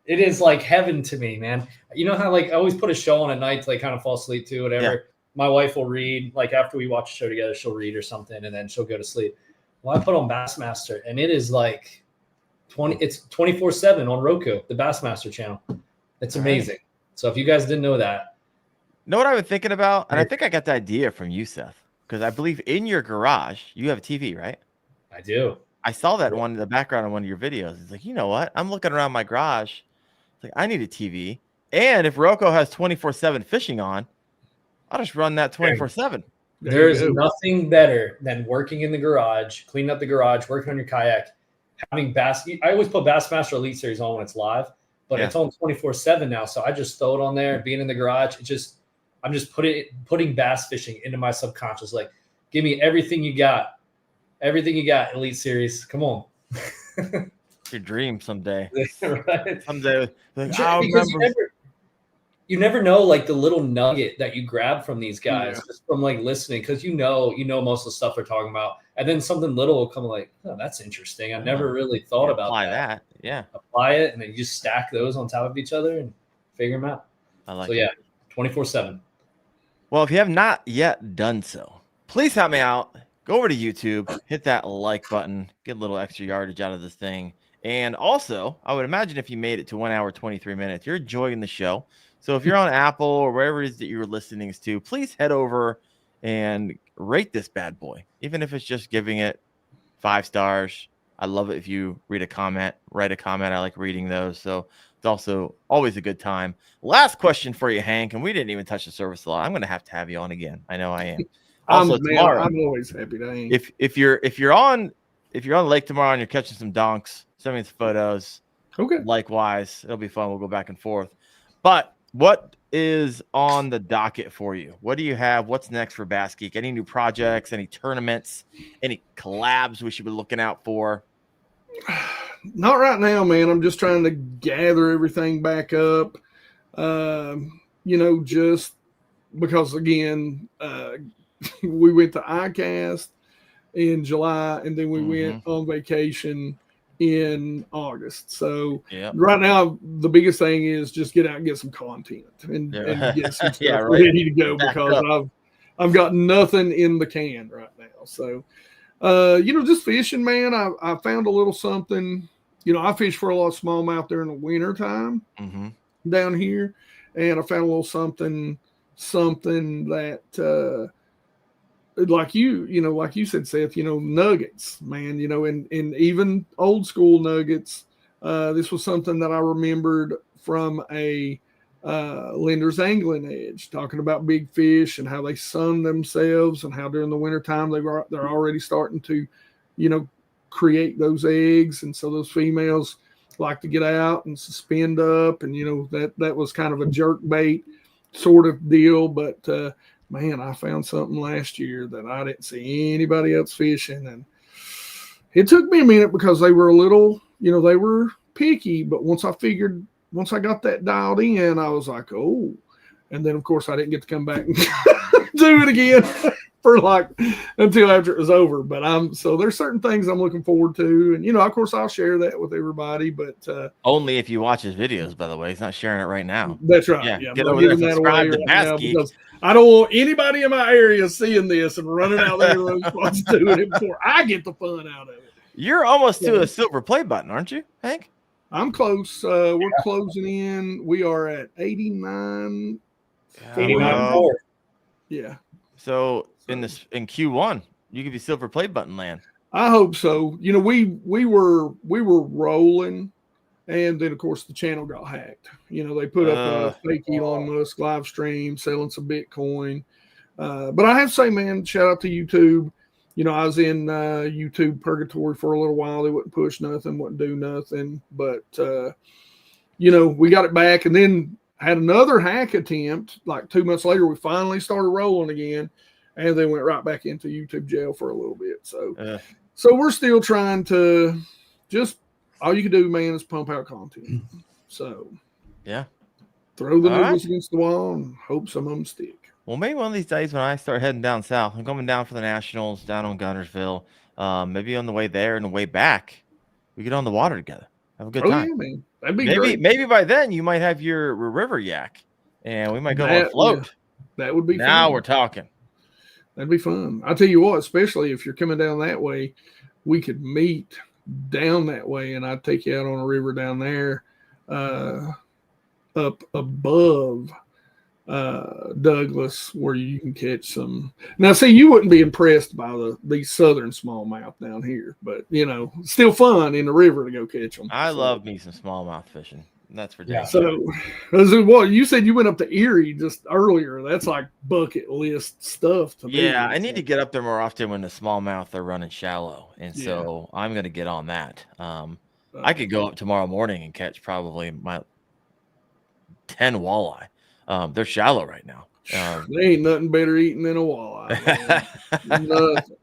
It is like heaven to me, man. You know how I always put a show on at night to kind of fall asleep to, whatever. Yeah. My wife will read, after we watch a show together, she'll read or something, and then she'll go to sleep. Well, I put on Bassmaster, and it is it's 24/7 on Roku, the Bassmaster channel. It's amazing. Right. So if you guys didn't know that. Know what I've been thinking about? And I think I got the idea from you, Seth, because I believe in your garage, you have a TV, right? I do. I saw that one in the background of one of your videos. It's like, you know what? I'm looking around my garage. It's like, I need a TV. And if Roku has 24/7 fishing on, I'll just run that 24/7. There's nothing better than working in the garage, cleaning up the garage, working on your kayak, having bass. I always put Bassmaster Elite Series on when it's live, but it's on 24/7 now. So I just throw it on there, being in the garage. I'm just putting bass fishing into my subconscious. Like, give me everything you got. Everything you got, Elite Series. Come on. Your dream someday. Right? Someday. Like, because you never know, like, the little nugget that you grab from these guys just from like listening, because you know most of the stuff they're talking about, and then something little will come like, oh, that's interesting. I never really thought about apply that. Apply it, and then you just stack those on top of each other and figure them out. I like so. it. Yeah, 24/7. Well, if you have not yet done so, please help me out. Go over to YouTube, hit that like button, get a little extra yardage out of this thing. And also, I would imagine if you made it to 1 hour, 23 minutes, you're enjoying the show. So if you're on Apple or wherever it is that you're listening to, please head over and rate this bad boy, even if it's just giving it 5 stars. I love it if you write a comment. I like reading those. So it's also always a good time. Last question for you, Hank, and we didn't even touch the service a lot. I'm going to have you on again. I know I am. Also, tomorrow, I'm always happy to hang. If you're on the lake tomorrow and you're catching some donks, send me some photos. Okay. Likewise, it'll be fun. We'll go back and forth. But what is on the docket for you? What do you have? What's next for BassGeek? Any new projects? Any tournaments? Any collabs we should be looking out for? Not right now, man. I'm just trying to gather everything back up. Just because, again, we went to ICAST in July, and then we went on vacation in August. So right now, the biggest thing is just get out and get some content and get some stuff ready to go, because I've got nothing in the can right now. So, just fishing, man. I found a little something. I fish for a lot of smallmouth during the winter time down here, and I found a little something that, like you said, Seth, nuggets, man, and even old school nuggets. This was something that I remembered from a Lender's Angling Edge, talking about big fish and how they sun themselves, and how during the wintertime they're already starting to, create those eggs. And so those females like to get out and suspend up, and that was kind of a jerk bait sort of deal. But man, I found something last year that I didn't see anybody else fishing, and it took me a minute because they were a little, they were picky. But once I got that dialed in, I was like, oh. And then of course I didn't get to come back and do it again for until after it was over. But so there's certain things I'm looking forward to, and of course I'll share that with everybody. But only if you watch his videos, by the way. He's not sharing it right now. That's right. Yeah. Get over there and subscribe to BassGeek, because I don't want anybody in my area seeing this and running out there to those spots doing it before I get the fun out of it. You're almost to a silver play button, aren't you, Hank? I'm close. We're closing in. We are at 89. 89.4. Yeah. So in Q1, you could be silver play button land. I hope so. We were rolling, and then of course the channel got hacked. They put up a fake Elon Musk live stream selling some Bitcoin. But I have to say, man, shout out to YouTube. I was in YouTube purgatory for a little while. They wouldn't push nothing, wouldn't do nothing. But we got it back, and then had another hack attempt. Like 2 months later, we finally started rolling again, and then went right back into YouTube jail for a little bit. So we're still trying to just, all you can do, man, is pump out content. So throw the noodles against the wall and hope some of them stick. Well, maybe one of these days when I start heading down south, I'm coming down for the Nationals down on Guntersville. Maybe on the way there and the way back, we get on the water together. Have a good time. Yeah, man. That'd be great. Maybe by then you might have your river yak, and we might go on a float. Yeah, that would be now fun. We're talking. That'd be fun. I'll tell you what, especially if you're coming down that way, we could meet down that way, and I'd take you out on a river down there up above Douglas, where you can catch some. Now, see, you wouldn't be impressed by these southern smallmouth down here, but still fun in the river to go catch them. I love me some smallmouth fishing. That's Yeah. ridiculous. So, what you said you went up to Erie just earlier. That's like bucket list stuff to me. Yeah, I need to get up there more often when the smallmouth are running shallow, and Yeah. so I'm going to get on that. I could go up tomorrow morning and catch probably my 10 walleye. They're shallow right now. They ain't nothing better eating than a walleye. Nothing.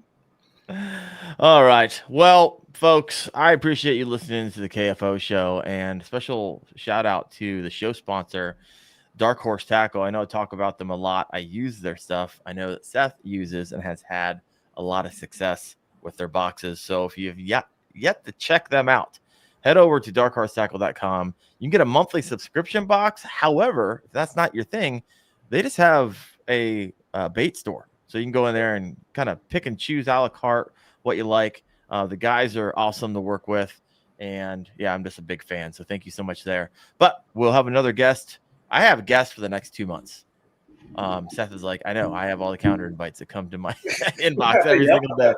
All right. Well, folks, I appreciate you listening to the KFO show, and special shout out to the show sponsor, Dark Horse Tackle. I know I talk about them a lot. I use their stuff. I know that Seth uses and has had a lot of success with their boxes. So if you've yet to check them out, head over to darkhorsetackle.com. You can get a monthly subscription box. However, if that's not your thing, they just have a bait store. So you can go in there and kind of pick and choose a la carte what you like. The guys are awesome to work with. And yeah, I'm just a big fan. So thank you so much there. But we'll have another guest. I have a guest for the next 2 months. Seth is like, I know, I have all the counter invites that come to my inbox every single day.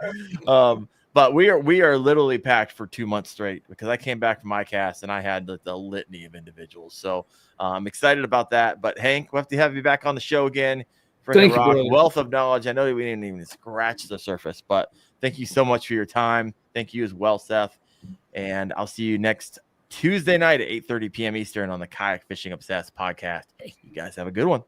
But we are literally packed for 2 months straight because I came back from ICAST and I had the litany of individuals. So I'm excited about that. But Hank, we'll have to have you back on the show again. Thank you, Rock, brother. wealth of knowledge. I know we didn't even scratch the surface, but thank you so much for your time. Thank you as well, Seth. And I'll see you next Tuesday night at 8:30 p.m. Eastern on the Kayak Fishing Obsessed podcast. Hey, you guys have a good one.